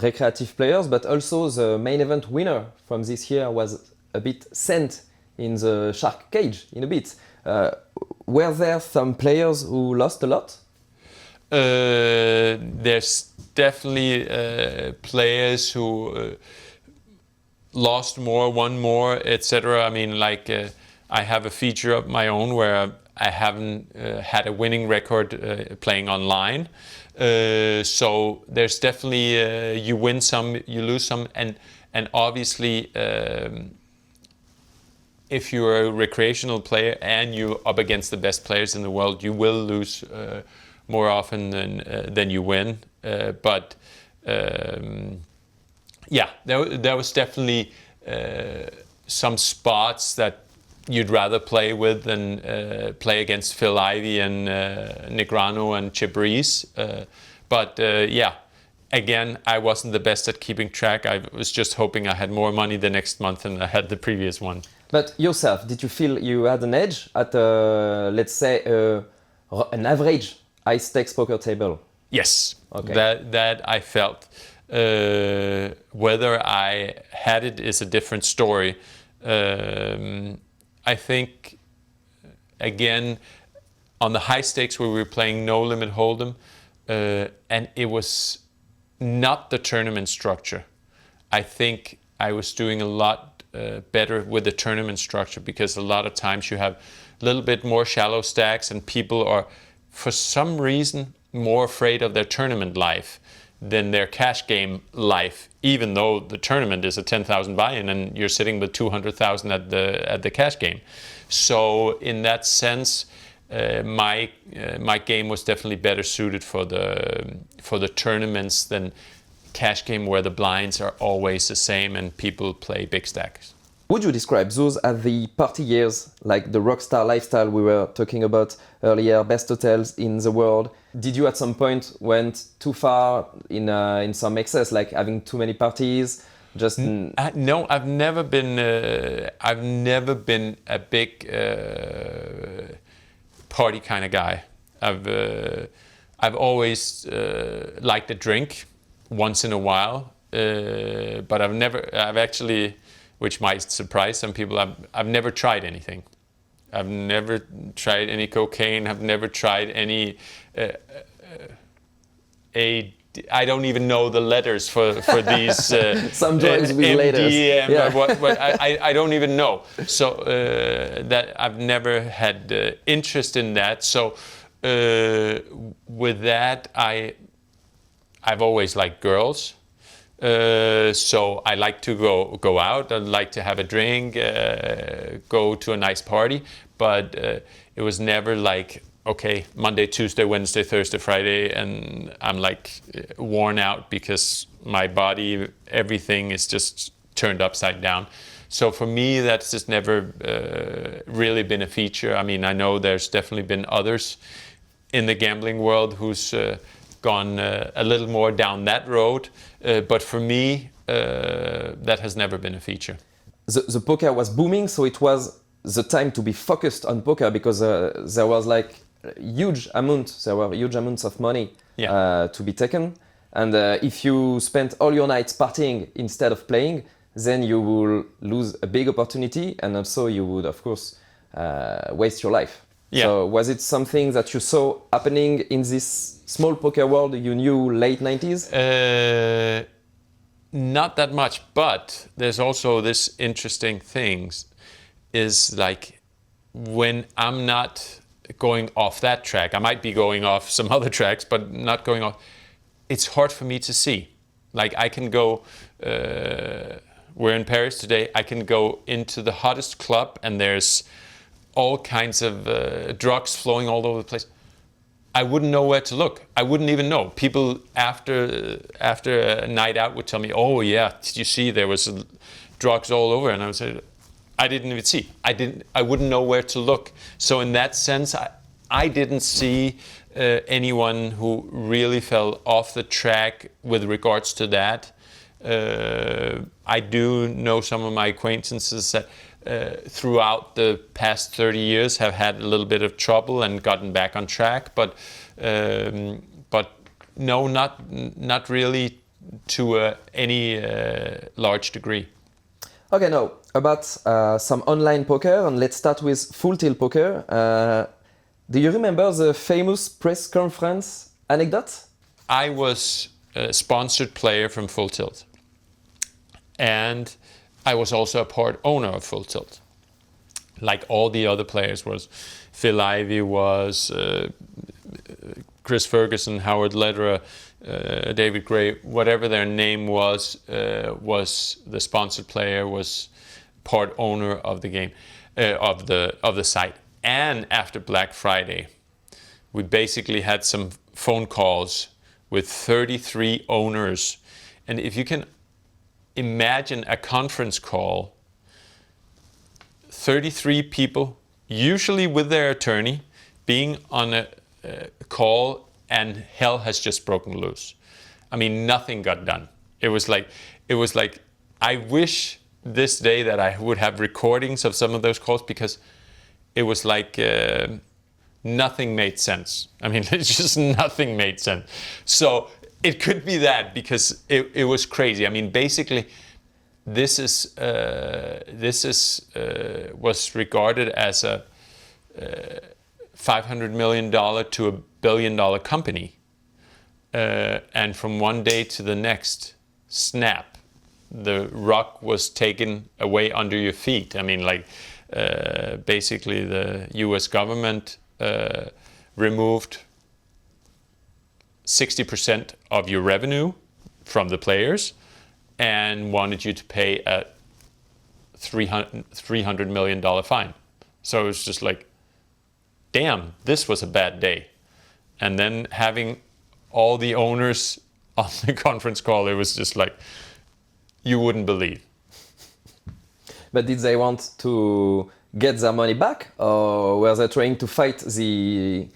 Speaker 4: recreative players, but also the main event winner from this year was a bit sent in the shark cage in a bit. Were there some players who lost a lot?
Speaker 1: There's definitely players who lost more, won more, etc. I mean, like I have a feature of my own where I haven't had a winning record playing online. So there's definitely you win some, you lose some, and obviously if you're a recreational player and you're up against the best players in the world, you will lose more often than you win. But yeah, there was definitely some spots that you'd rather play with than play against Phil Ivey and Nick Rano and Chip Reese. But yeah, again, I wasn't the best at keeping track. I was just hoping I had more money the next month than I had the previous one.
Speaker 4: But yourself, did you feel you had an edge at, let's say, an average high-stakes poker table?
Speaker 1: Yes,
Speaker 4: okay.
Speaker 1: that I felt. Whether I had it is a different story. I think, again, on the high stakes where we were playing No Limit Hold'em, and it was not the tournament structure. I think I was doing a lot better with the tournament structure, because a lot of times you have a little bit more shallow stacks and people are, for some reason, more afraid of their tournament life than their cash game life, even though the tournament is a 10,000 buy-in and you're sitting with 200,000 at the cash game. So in that sense, my game was definitely better suited for the tournaments than cash game, where the blinds are always the same and people play big stacks.
Speaker 4: Would you describe those as the party years, like the rockstar lifestyle we were talking about earlier, best hotels in the world? Did you at some point went too far in some excess, like having too many parties? Just
Speaker 1: no, I've never been a big party kind of guy. I've always liked a drink once in a while, but I've actually, which might surprise some people, I've never tried anything. I've never tried any cocaine. I've never tried any I don't even know the letters for these
Speaker 4: some drugs with
Speaker 1: MDM,
Speaker 4: letters. Yeah.
Speaker 1: what I don't even know. So that I've never had interest in that. So with that, I've always liked girls. So I like to go out. I like to have a drink, go to a nice party. But it was never like, okay, Monday, Tuesday, Wednesday, Thursday, Friday, and I'm like worn out because my body, everything is just turned upside down. So for me, that's just never really been a feature. I mean, I know there's definitely been others in the gambling world who's gone a little more down that road. But for me, that has never been a feature.
Speaker 4: The poker was booming, so it was the time to be focused on poker because there was like huge amounts of money to be taken. And if you spent all your nights partying instead of playing, then you will lose a big opportunity, and also you would, of course, waste your life.
Speaker 1: Yeah.
Speaker 4: So was it something that you saw happening in this small poker world you knew late 90s?
Speaker 1: Not that much, but there's also this interesting things is like when I'm not going off that track, I might be going off some other tracks, but not going off, it's hard for me to see. Like I can go, we're in Paris today, I can go into the hottest club and there's all kinds of drugs flowing all over the place. I wouldn't know where to look. I wouldn't even know. People after a night out would tell me, "Oh yeah, did you see there was drugs all over?" And I would say, "I didn't even see. I wouldn't know where to look." So in that sense, I didn't see anyone who really fell off the track with regards to that. I do know some of my acquaintances that throughout the past 30 years have had a little bit of trouble and gotten back on track, but no, not really to any large degree.
Speaker 4: Okay, now about some online poker, and let's start with full tilt poker. Do you remember the famous press conference anecdote?
Speaker 1: I was a sponsored player from Full Tilt, and I was also a part owner of Full Tilt. Like all the other players was, Phil Ivey was, Chris Ferguson, Howard Lederer, David Gray, whatever their name was the sponsored player, was part owner of the game, of the site. And after Black Friday, we basically had some phone calls with 33 owners. And if you can imagine a conference call, 33 people, usually with their attorney, being on a call, and hell has just broken loose. I mean, nothing got done. It was like, I wish this day that I would have recordings of some of those calls, because it was like nothing made sense. I mean, it's just nothing made sense. So it could be that, because it was crazy. I mean, basically, this was regarded as a $500 million to $1 billion company, and from one day to the next, snap, the rug was taken away under your feet. I mean, like basically, the U.S. government removed 60% of your revenue from the players and wanted you to pay a $300 million fine. So it was just like, damn, this was a bad day. And then having all the owners on the conference call, it was just like, you wouldn't believe.
Speaker 4: But did they want to get their money back, or were they trying to fight the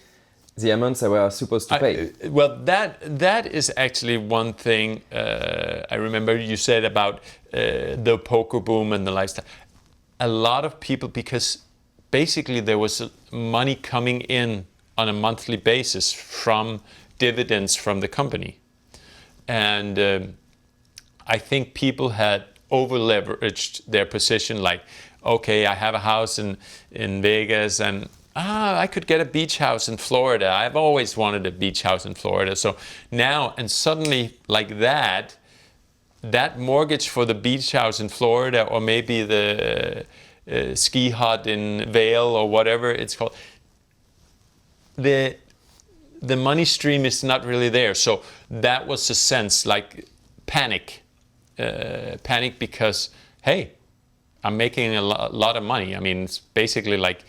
Speaker 4: amounts they were supposed to pay?
Speaker 1: Well, that is actually one thing I remember you said about the poker boom and the lifestyle. A lot of people, because basically there was money coming in on a monthly basis from dividends from the company. And I think people had over-leveraged their position, like, okay, I have a house in Vegas, and I could get a beach house in Florida. I've always wanted a beach house in Florida. So now, and suddenly, like that mortgage for the beach house in Florida, or maybe the ski hut in Vail, or whatever it's called, the the money stream is not really there. So that was a sense like panic because, hey, I'm making a lot of money. I mean, it's basically like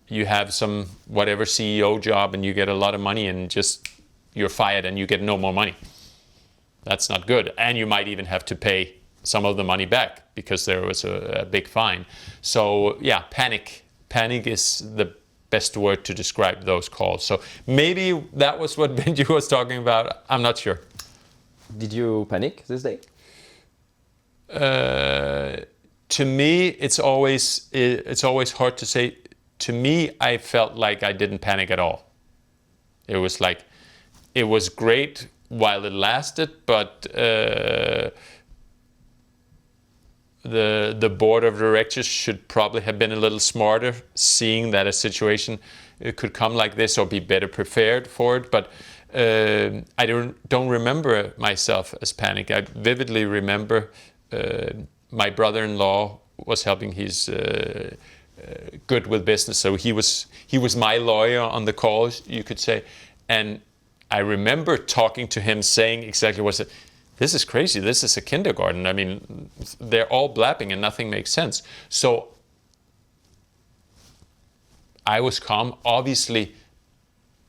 Speaker 1: you have some whatever CEO job and you get a lot of money and just you're fired and you get no more money. That's not good. And you might even have to pay some of the money back because there was a big fine. So yeah, panic. Panic is the best word to describe those calls. So maybe that was what Benji was talking about. I'm not sure.
Speaker 4: Did you panic this day?
Speaker 1: To me, it's always hard to say. To me, I felt like I didn't panic at all. It was like, it was great while it lasted, but the board of directors should probably have been a little smarter, seeing that a situation could come like this, or be better prepared for it. But I don't remember myself as panic. I vividly remember my brother-in-law was helping. He's good with business, so he was my lawyer on the calls, you could say. And I remember talking to him, saying exactly what I said. This is crazy. This is a kindergarten. I mean, they're all blapping and nothing makes sense. So I was calm. Obviously,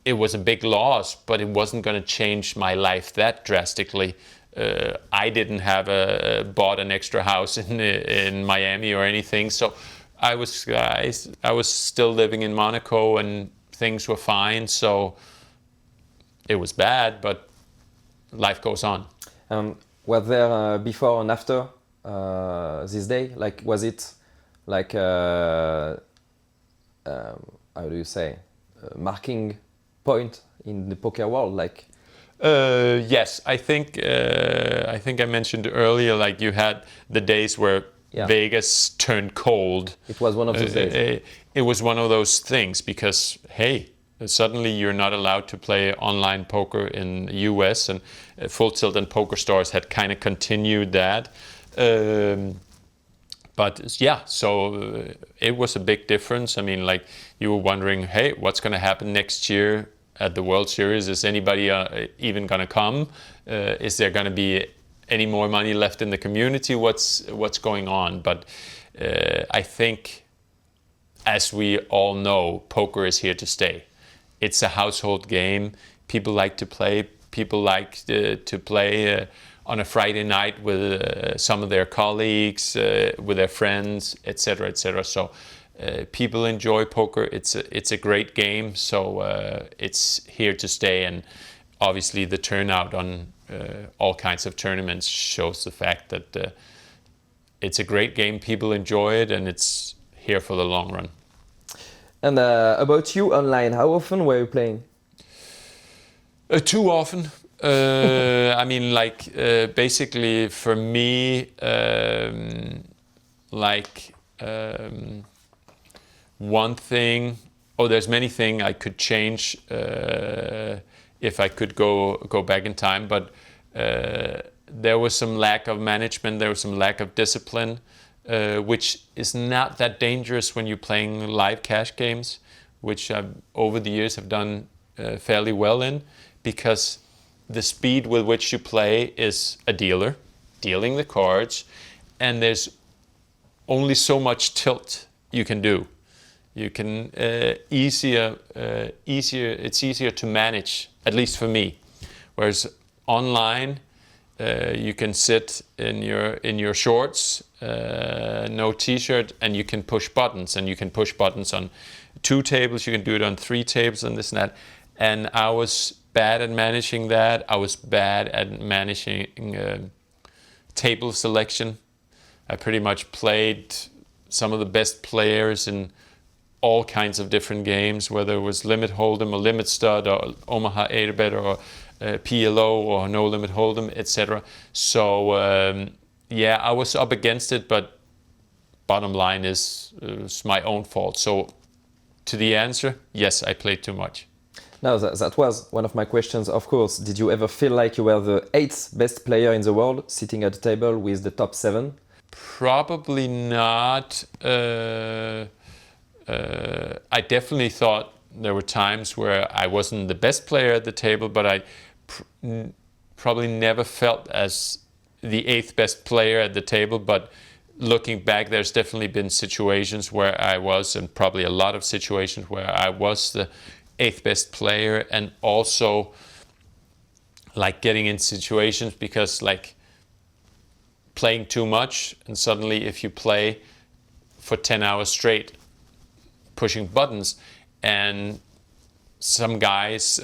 Speaker 1: it was a big loss, but it wasn't going to change my life that drastically. I didn't have bought an extra house in Miami or anything. So I was still living in Monaco and things were fine. So it was bad, but life goes on.
Speaker 4: Was there before and after this day? Like, was it like how do you say, marking point in the poker world? Like,
Speaker 1: yes, I think I mentioned earlier. Like, you had the days where Vegas turned cold.
Speaker 4: It was one of those days.
Speaker 1: It was one of those things because, hey, suddenly you're not allowed to play online poker in the US, and Full Tilt and Poker Stars had kind of continued that. But yeah, so it was a big difference. I mean, like, you were wondering, hey, what's going to happen next year at the World Series? Is anybody even going to come? Is there going to be any more money left in the community? What's going on? But I think, as we all know, poker is here to stay. It's a household game. People like to play. People like to play on a Friday night with some of their colleagues, with their friends, etc., etc. So people enjoy poker. It's a great game. So it's here to stay. And obviously the turnout on all kinds of tournaments shows the fact that it's a great game. People enjoy it, and it's here for the long run.
Speaker 4: And about you online, how often were you playing?
Speaker 1: Too often. I mean, like, basically for me, one thing, there's many things I could change if I could go back in time, but there was some lack of management, there was some lack of discipline, which is not that dangerous when you're playing live cash games, which I've, over the years, have done fairly well in, because the speed with which you play is a dealer dealing the cards, and there's only so much tilt you can do. You can it's easier to manage, at least for me. Whereas online, you can sit in your shorts, no t-shirt, and you can push buttons. And you can push buttons on 2 tables. You can do it on 3 tables, and this and that. And I was bad at managing that. I was bad at managing table selection. I pretty much played some of the best players in all kinds of different games, whether it was limit hold'em or limit stud or Omaha 8-bet or PLO or no limit hold'em, etc. So yeah, I was up against it, but bottom line is it's my own fault. So to the answer, yes, I played too much.
Speaker 4: Now, that was one of my questions, of course. Did you ever feel like you were the 8th best player in the world, sitting at the table with the top 7?
Speaker 1: Probably not. I definitely thought there were times where I wasn't the best player at the table, but I probably never felt as the 8th best player at the table. But looking back, there's definitely been situations where I was, and probably a lot of situations where I was the 8th best player, and also like getting in situations because like playing too much, and suddenly if you play for 10 hours straight pushing buttons, and some guys,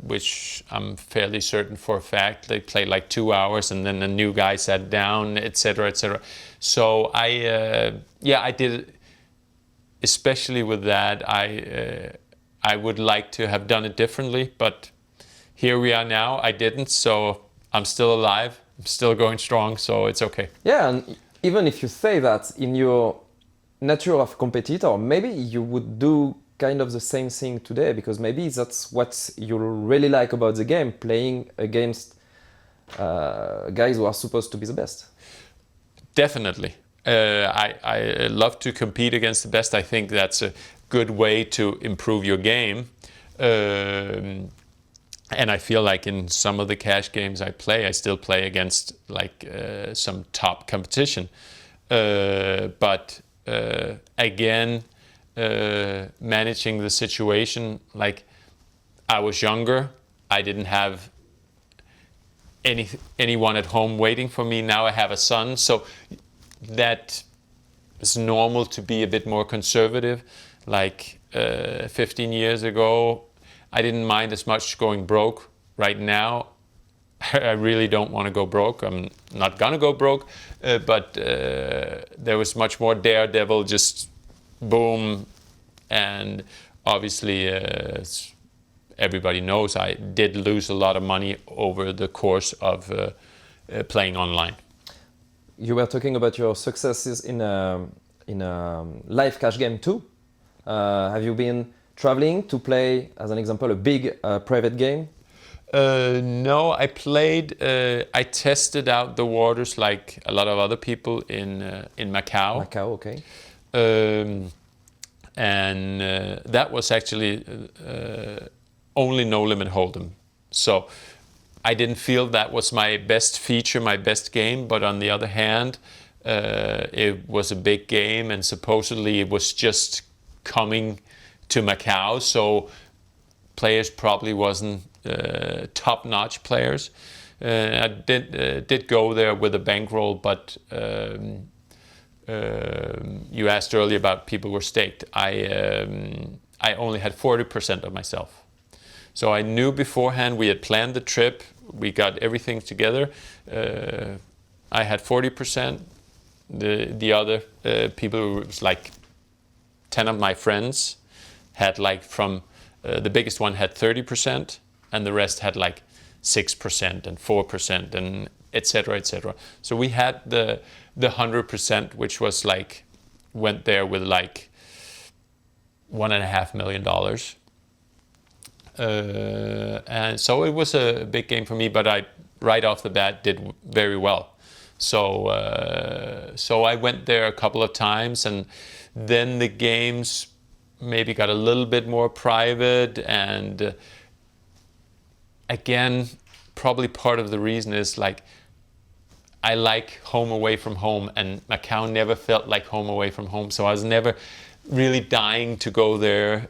Speaker 1: which I'm fairly certain for a fact, they played like 2 hours and then a new guy sat down, etc., etc. So I did, especially with that, I would like to have done it differently, but here we are now. I didn't, so I'm still alive. I'm still going strong, so it's okay.
Speaker 4: Yeah, and even if you say that in your nature of competitor, maybe you would do kind of the same thing today, because maybe that's what you really like about the game, playing against guys who are supposed to be the best.
Speaker 1: Definitely. I love to compete against the best. I think that's a good way to improve your game. And I feel like in some of the cash games I play, I still play against like some top competition. But again, managing the situation, like I was younger, I didn't have anyone at home waiting for me. Now I have a son, so that is normal to be a bit more conservative. Like 15 years ago, I didn't mind as much going broke. Right now, I really don't want to go broke. I'm not gonna go broke, but there was much more daredevil, just boom. And obviously, everybody knows I did lose a lot of money over the course of playing online.
Speaker 4: You were talking about your successes in a live cash game too. Have you been traveling to play, as an example, a big private game?
Speaker 1: No, I played. I tested out the waters like a lot of other people in Macau.
Speaker 4: Macau, okay.
Speaker 1: And that was actually only no limit hold'em. So I didn't feel that was my best feature, my best game. But on the other hand, it was a big game, and supposedly it was just coming to Macau, so players probably wasn't top-notch players. I did go there with a bankroll, but you asked earlier about people were staked. I only had 40% of myself. So I knew beforehand, we had planned the trip, we got everything together. I had 40%. The other people, it was like 10 of my friends had like from, the biggest one had 30%, and the rest had like 6% and 4% and etc., etc. So we had the 100%, which was like, went there with like $1.5 million. And so it was a big game for me, but I right off the bat did very well. So I went there a couple of times, and then the games maybe got a little bit more private, and again, probably part of the reason is like I like home away from home, and Macau never felt like home away from home, so I was never really dying to go there,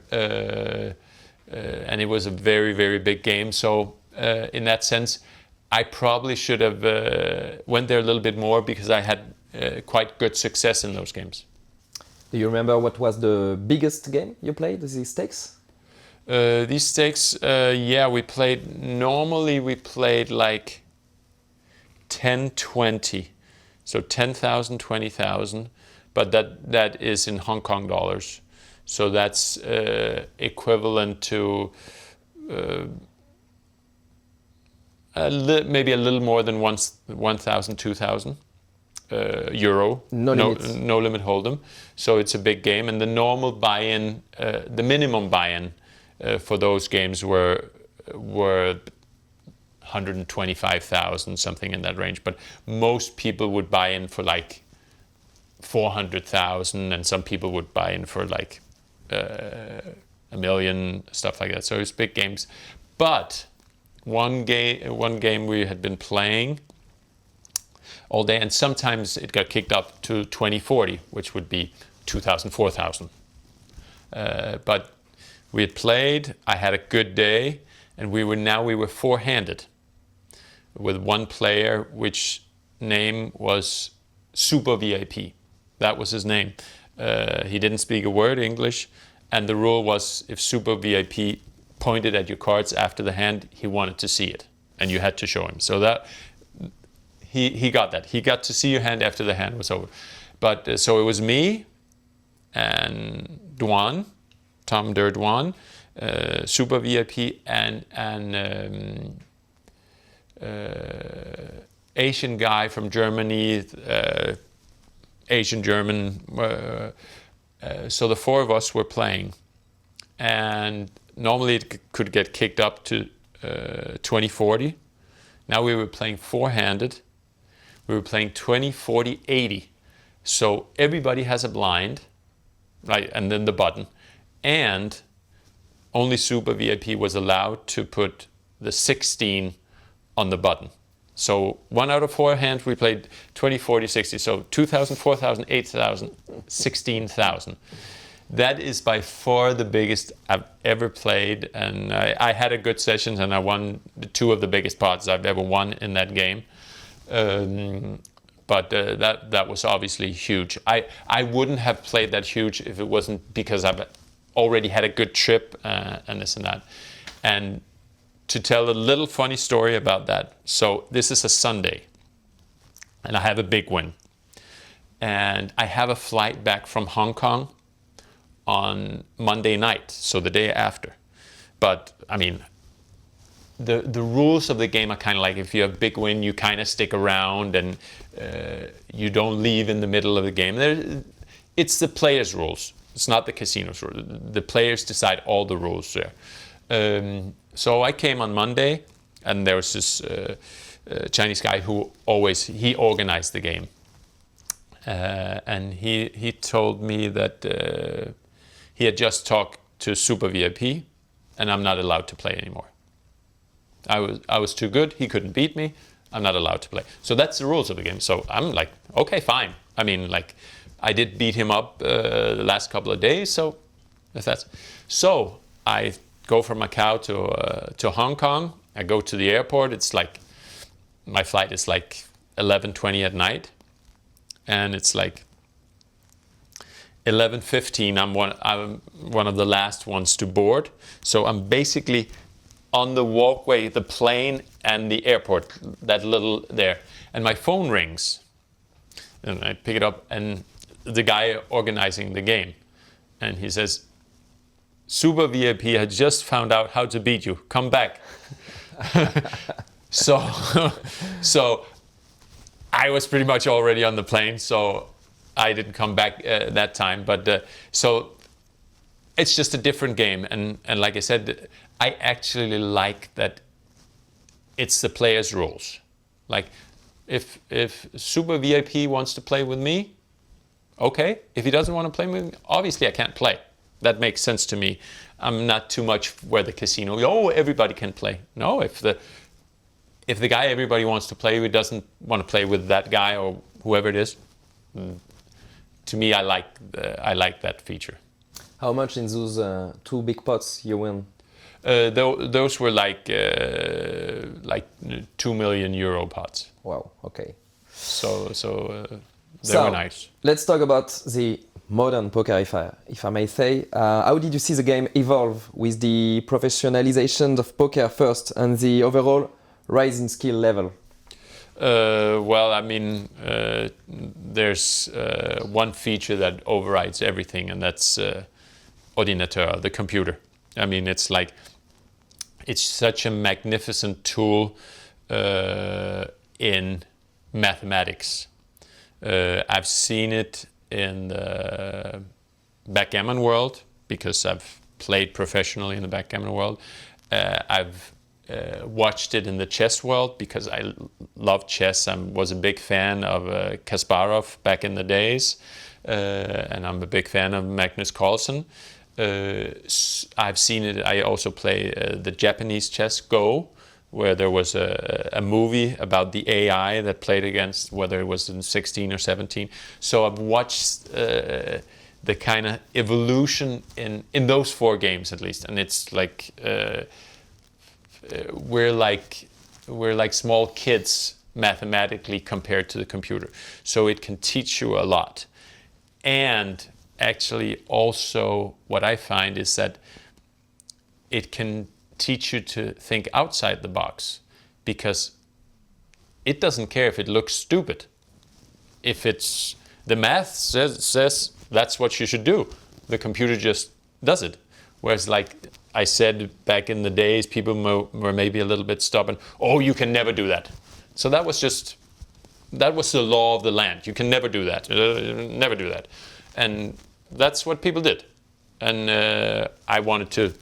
Speaker 1: and it was a very, very big game. So in that sense, I probably should have went there a little bit more, because I had quite good success in those games.
Speaker 4: Do you remember what was the biggest game you played, these stakes?
Speaker 1: These stakes, yeah, we played like 10, 20. So 10,000, 20,000, but that is in Hong Kong dollars. So that's equivalent to maybe a little more than 1,000, 2,000 euro. No limit hold'em. So it's a big game, and the normal buy-in, the minimum buy-in for those games were 125,000, something in that range. But most people would buy in for like 400,000, and some people would buy in for like a million, stuff like that. So it was big games. But one game we had been playing all day, and sometimes it got kicked up to 2040, which would be 2,000, 4,000. But we had played, I had a good day, and we were four-handed with one player, which name was Super VIP. That was his name. He didn't speak a word English, and the rule was if Super VIP pointed at your cards after the hand, he wanted to see it, and you had to show him. So that he got that. He got to see your hand after the hand was over. But so it was me and Duan, Tom Der Duan, Super VIP, and Asian guy from Germany, Asian German. So the four of us were playing, and normally it could get kicked up to 20-40. Now we were playing four-handed. We were playing 20-40-80. So everybody has a blind, right, and then the button, and only Super VIP was allowed to put the 16 on the button. So 1 out of 4 hands we played 20-40-60. So 2,000, 4,000, 8,000, 16,000. That is by far the biggest I've ever played, and I had a good sessions, and I won 2 of the biggest pots I've ever won in that game. But that was obviously huge. I wouldn't have played that huge if it wasn't because I've already had a good trip and this and that. And to tell a little funny story about that, so this is a Sunday, and I have a big win. And I have a flight back from Hong Kong on Monday night, so the day after. But I mean, the rules of the game are kind of like if you have a big win, you kind of stick around and you don't leave in the middle of the game. It's the players' rules. It's not the casino's rules. The players decide all the rules there. So I came on Monday, and there was this Chinese guy who he organized the game. And he told me that he had just talked to Super VIP, and I'm not allowed to play anymore. I was too good. He couldn't beat me. I'm not allowed to play. So that's the rules of the game. So I'm like, okay, fine. I mean, like, I did beat him up the last couple of days. So that's. So I go from Macau to Hong Kong. I go to the airport. It's like my flight is like 11:20 at night, and it's like 11:15. I'm one of the last ones to board. So I'm basically on the walkway, the plane and the airport, that little there. And my phone rings. And I pick it up, and the guy organizing the game. And he says, Super VIP had just found out how to beat you. Come back. So I was pretty much already on the plane, so I didn't come back that time. But so it's just a different game. And like I said, I actually like that it's the players' rules. Like, if Super VIP wants to play with me, okay. If he doesn't want to play with me, obviously I can't play. That makes sense to me. I'm not too much where the casino, everybody can play. No, if the guy everybody wants to play with doesn't want to play with that guy or whoever it is, to me, I like that feature.
Speaker 4: How much in those 2 big pots you win?
Speaker 1: Those were like 2 million euro pots.
Speaker 4: Wow. Okay.
Speaker 1: So they were nice.
Speaker 4: Let's talk about the modern poker, if I may say. How did you see the game evolve with the professionalization of poker first and the overall rise in skill level?
Speaker 1: Well, I mean, there's one feature that overrides everything, and that's ordinateur, the computer. I mean, it's such a magnificent tool in mathematics. I've seen it in the backgammon world because I've played professionally in the backgammon world. I've watched it in the chess world because I love chess. I was a big fan of Kasparov back in the days, and I'm a big fan of Magnus Carlsen. I've seen it. I also play the Japanese chess Go, where there was a movie about the AI that played against, whether it was in 16 or 17. So I've watched the kind of evolution in those 4 games at least, and it's like we're like small kids mathematically compared to the computer. So it can teach you a lot. And actually also what I find is that it can teach you to think outside the box, because it doesn't care if it looks stupid. If it's the math says that's what you should do, the computer just does it. Whereas, like I said back in the days, people were maybe a little bit stubborn. Oh, you can never do that. So that was the law of the land. You can never do that. Never do that. And that's what people did. And I wanted to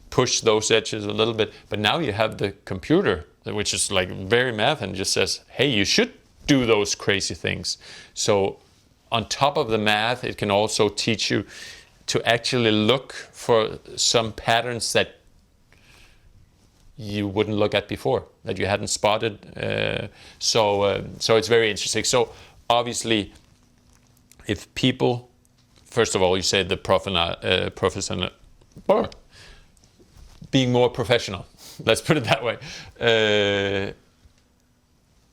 Speaker 1: push those edges a little bit. But now you have the computer, which is like very math, and just says, hey, you should do those crazy things. So on top of the math, it can also teach you to actually look for some patterns that you wouldn't look at before, that you hadn't spotted. So it's very interesting. So obviously, if people, first of all, you say the professional, being more professional, let's put it that way.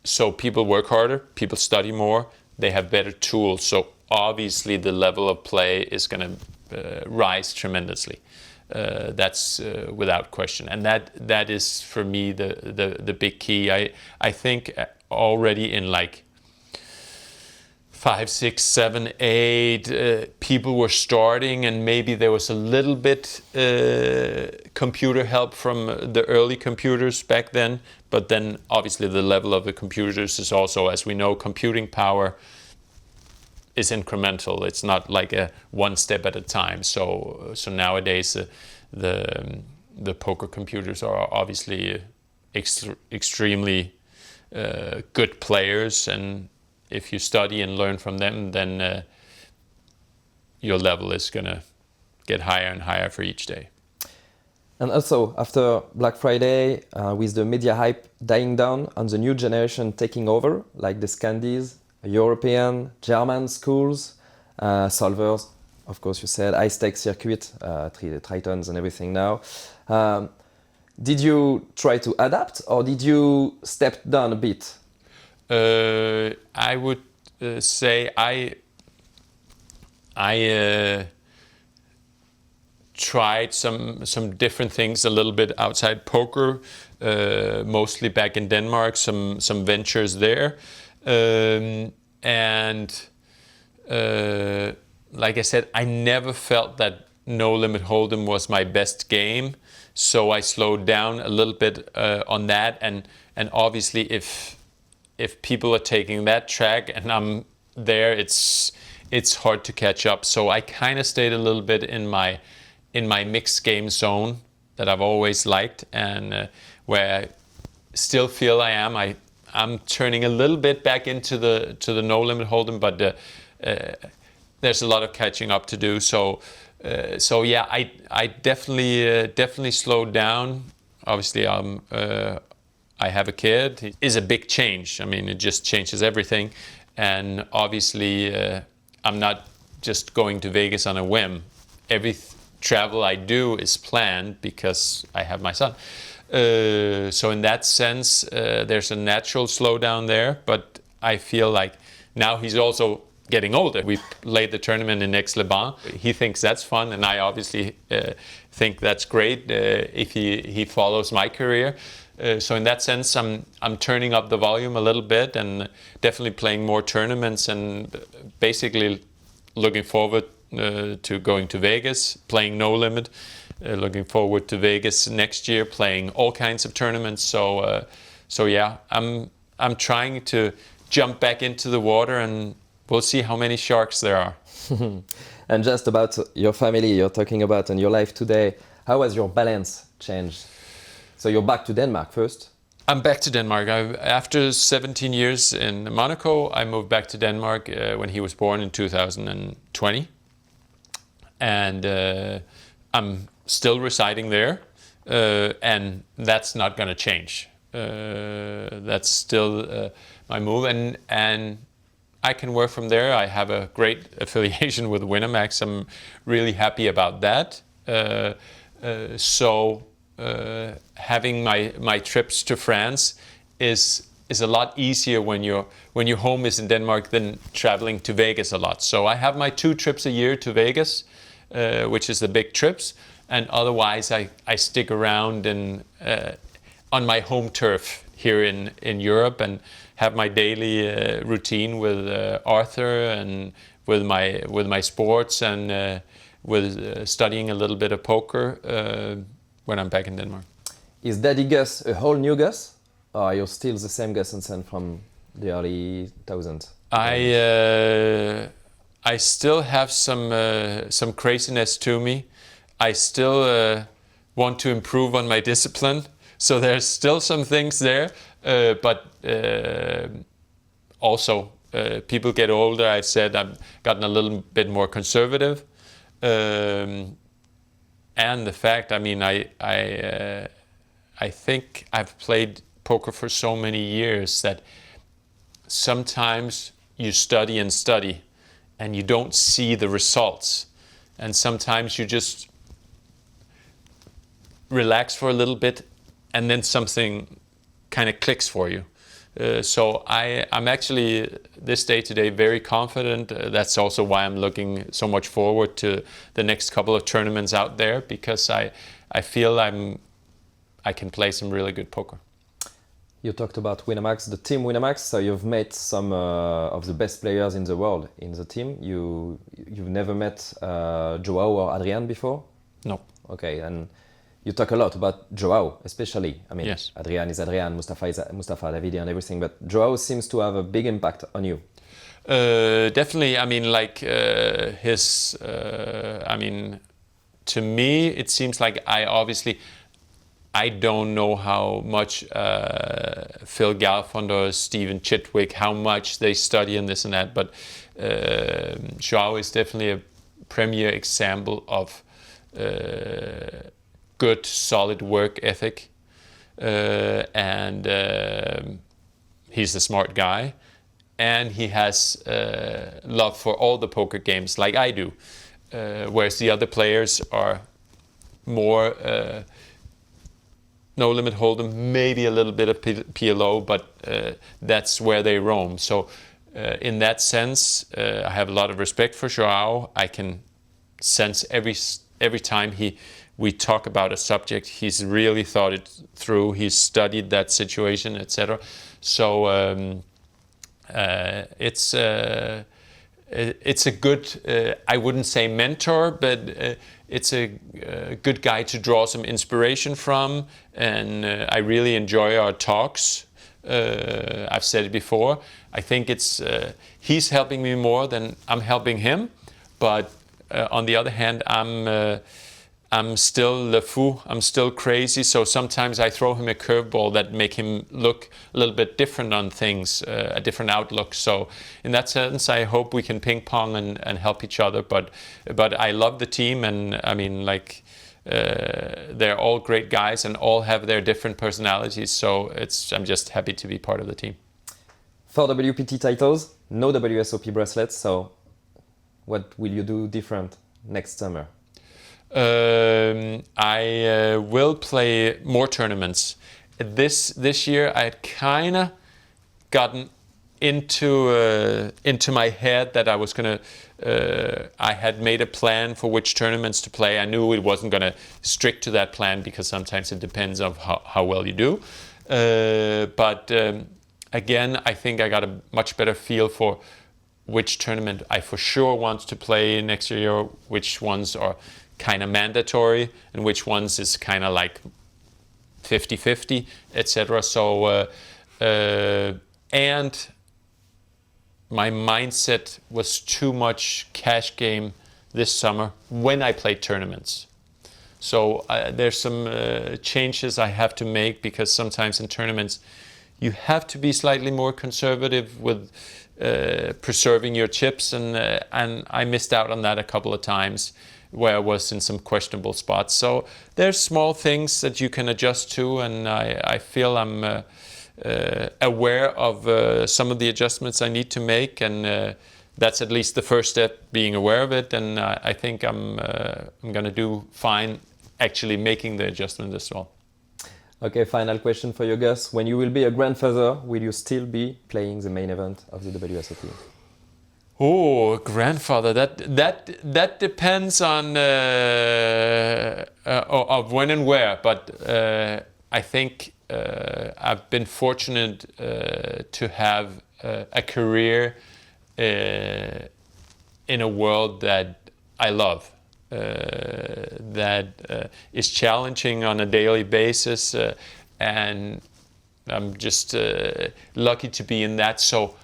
Speaker 1: So people work harder, people study more, they have better tools. So obviously the level of play is going to rise tremendously. That's without question. And that is for me the big key. I think already in like 5, 6, 7, 8, people were starting, and maybe there was a little bit computer help from the early computers back then. But then obviously the level of the computers is also, as we know, computing power is incremental. It's not like a one step at a time. So nowadays the poker computers are obviously extremely good players, and if you study and learn from them, then your level is gonna get higher and higher for each day.
Speaker 4: And also, after Black Friday, with the media hype dying down and the new generation taking over, like the Scandies, European, German schools, solvers, of course you said, high-stakes circuit, Tritons and everything now. Did you try to adapt, or did you step down a bit?
Speaker 1: I would say I tried some different things a little bit outside poker, mostly back in Denmark, some ventures there. Like I said, I never felt that No Limit Hold'em was my best game, so I slowed down a little bit on that. And obviously, if people are taking that track and I'm there, it's hard to catch up. So I kind of stayed a little bit in my mixed game zone that I've always liked, and where I still feel I'm turning a little bit back into the No Limit Hold'em, but there's a lot of catching up to do. So yeah, I definitely slowed down. Obviously, I have a kid. It is a big change. I mean, it just changes everything. And obviously, I'm not just going to Vegas on a whim. Every travel I do is planned because I have my son. So in that sense, there's a natural slowdown there. But I feel like now he's also getting older. We played the tournament in Aix-les-Bains. He thinks that's fun, and I obviously think that's great if he follows my career. So in that sense, I'm turning up the volume a little bit and definitely playing more tournaments, and basically looking forward to going to Vegas, playing No Limit, looking forward to Vegas next year, playing all kinds of tournaments. So yeah, I'm trying to jump back into the water, and we'll see how many sharks there are.
Speaker 4: And just about your family you're talking about and your life today, how has your balance changed? So you're back to Denmark first?
Speaker 1: I'm back to Denmark. After 17 years in Monaco, I moved back to Denmark when he was born in 2020. and I'm still residing there, and that's not going to change. That's still my move, and I can work from there. I have a great affiliation with Winamax. I'm really happy about that. So having my trips to France is a lot easier when your home is in Denmark than traveling to Vegas a lot. So I have my 2 trips a year to Vegas, which is the big trips, and otherwise I stick around and on my home turf here in Europe and have my daily routine with Arthur and with my sports and with studying a little bit of poker when I'm back in Denmark.
Speaker 4: Is Daddy Gus a whole new Gus? Or are you still the same Gus Hansen from the early 2000s?
Speaker 1: I still have some craziness to me. I still want to improve on my discipline. So there's still some things there, but also people get older. I said I've gotten a little bit more conservative, and the fact, I mean, I think I've played poker for so many years that sometimes you study and study, and you don't see the results, and sometimes you just relax for a little bit. And then something kind of clicks for you. So I'm actually, this day today, very confident. That's also why I'm looking so much forward to the next couple of tournaments out there, because I feel I can play some really good poker.
Speaker 4: You talked about Winamax, the Team Winamax. So you've met some of the best players in the world in the team. You've never met João or Adrian before?
Speaker 1: No.
Speaker 4: Okay, and you talk a lot about João, especially. I mean,
Speaker 1: yes.
Speaker 4: Adrian is Adrian, Mustafa is Mustafa, Davide and everything, but João seems to have a big impact on you.
Speaker 1: Definitely. I mean, like his. I mean, to me, it seems like I don't know how much Phil Galfond or Stephen Chitwick, how much they study and this and that, but João is definitely a premier example of good, solid work ethic, and he's a smart guy, and he has love for all the poker games like I do, whereas the other players are more no limit hold'em, maybe a little bit of PLO, but that's where they roam. So in that sense, I have a lot of respect for João. I can sense every time we talk about a subject, he's really thought it through. He's studied that situation, etc. So it's a good, I wouldn't say mentor, but it's a good guy to draw some inspiration from, and I really enjoy our talks. I've said it before. I think he's helping me more than I'm helping him, but on the other hand, I'm still le fou, I'm still crazy, so sometimes I throw him a curveball that make him look a little bit different on things, a different outlook. So in that sense, I hope we can ping pong and help each other, but I love the team, and I mean, like, they're all great guys and all have their different personalities, so I'm just happy to be part of the team.
Speaker 4: 4 WPT titles, no WSOP bracelets, so what will you do different next summer?
Speaker 1: I will play more tournaments. This year I had kind of gotten into my head that I was gonna. I had made a plan for which tournaments to play. I knew it wasn't gonna stick to that plan because sometimes it depends on how well you do. But again, I think I got a much better feel for which tournament I for sure want to play next year, which ones are kind of mandatory and which ones is kind of like 50-50, etc. So and my mindset was too much cash game this summer when I played tournaments. So there's some changes I have to make, because sometimes in tournaments you have to be slightly more conservative with preserving your chips, and I missed out on that a couple of times where I was in some questionable spots. So there's small things that you can adjust to, and I feel I'm aware of some of the adjustments I need to make, and that's at least the first step, being aware of it. And I think I'm going to do fine actually making the adjustment as well.
Speaker 4: Okay, final question for you, Gus. When you will be a grandfather, will you still be playing the main event of the WSOP?
Speaker 1: Oh, grandfather, that depends on of when and where. But I think I've been fortunate to have a career in a world that I love, that is challenging on a daily basis, and I'm just lucky to be in that. So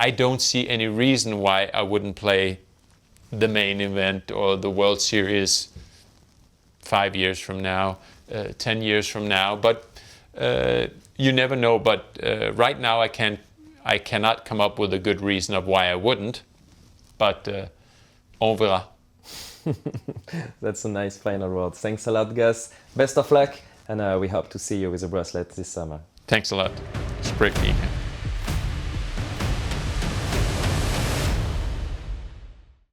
Speaker 1: I don't see any reason why I wouldn't play the main event or the World Series 5 years from now, 10 years from now. But you never know. But right now I cannot come up with a good reason of why I wouldn't. But on verra.
Speaker 4: That's a nice final word. Thanks a lot, Gus. Best of luck, and we hope to see you with a bracelet this summer.
Speaker 1: Thanks a lot. It's great being here.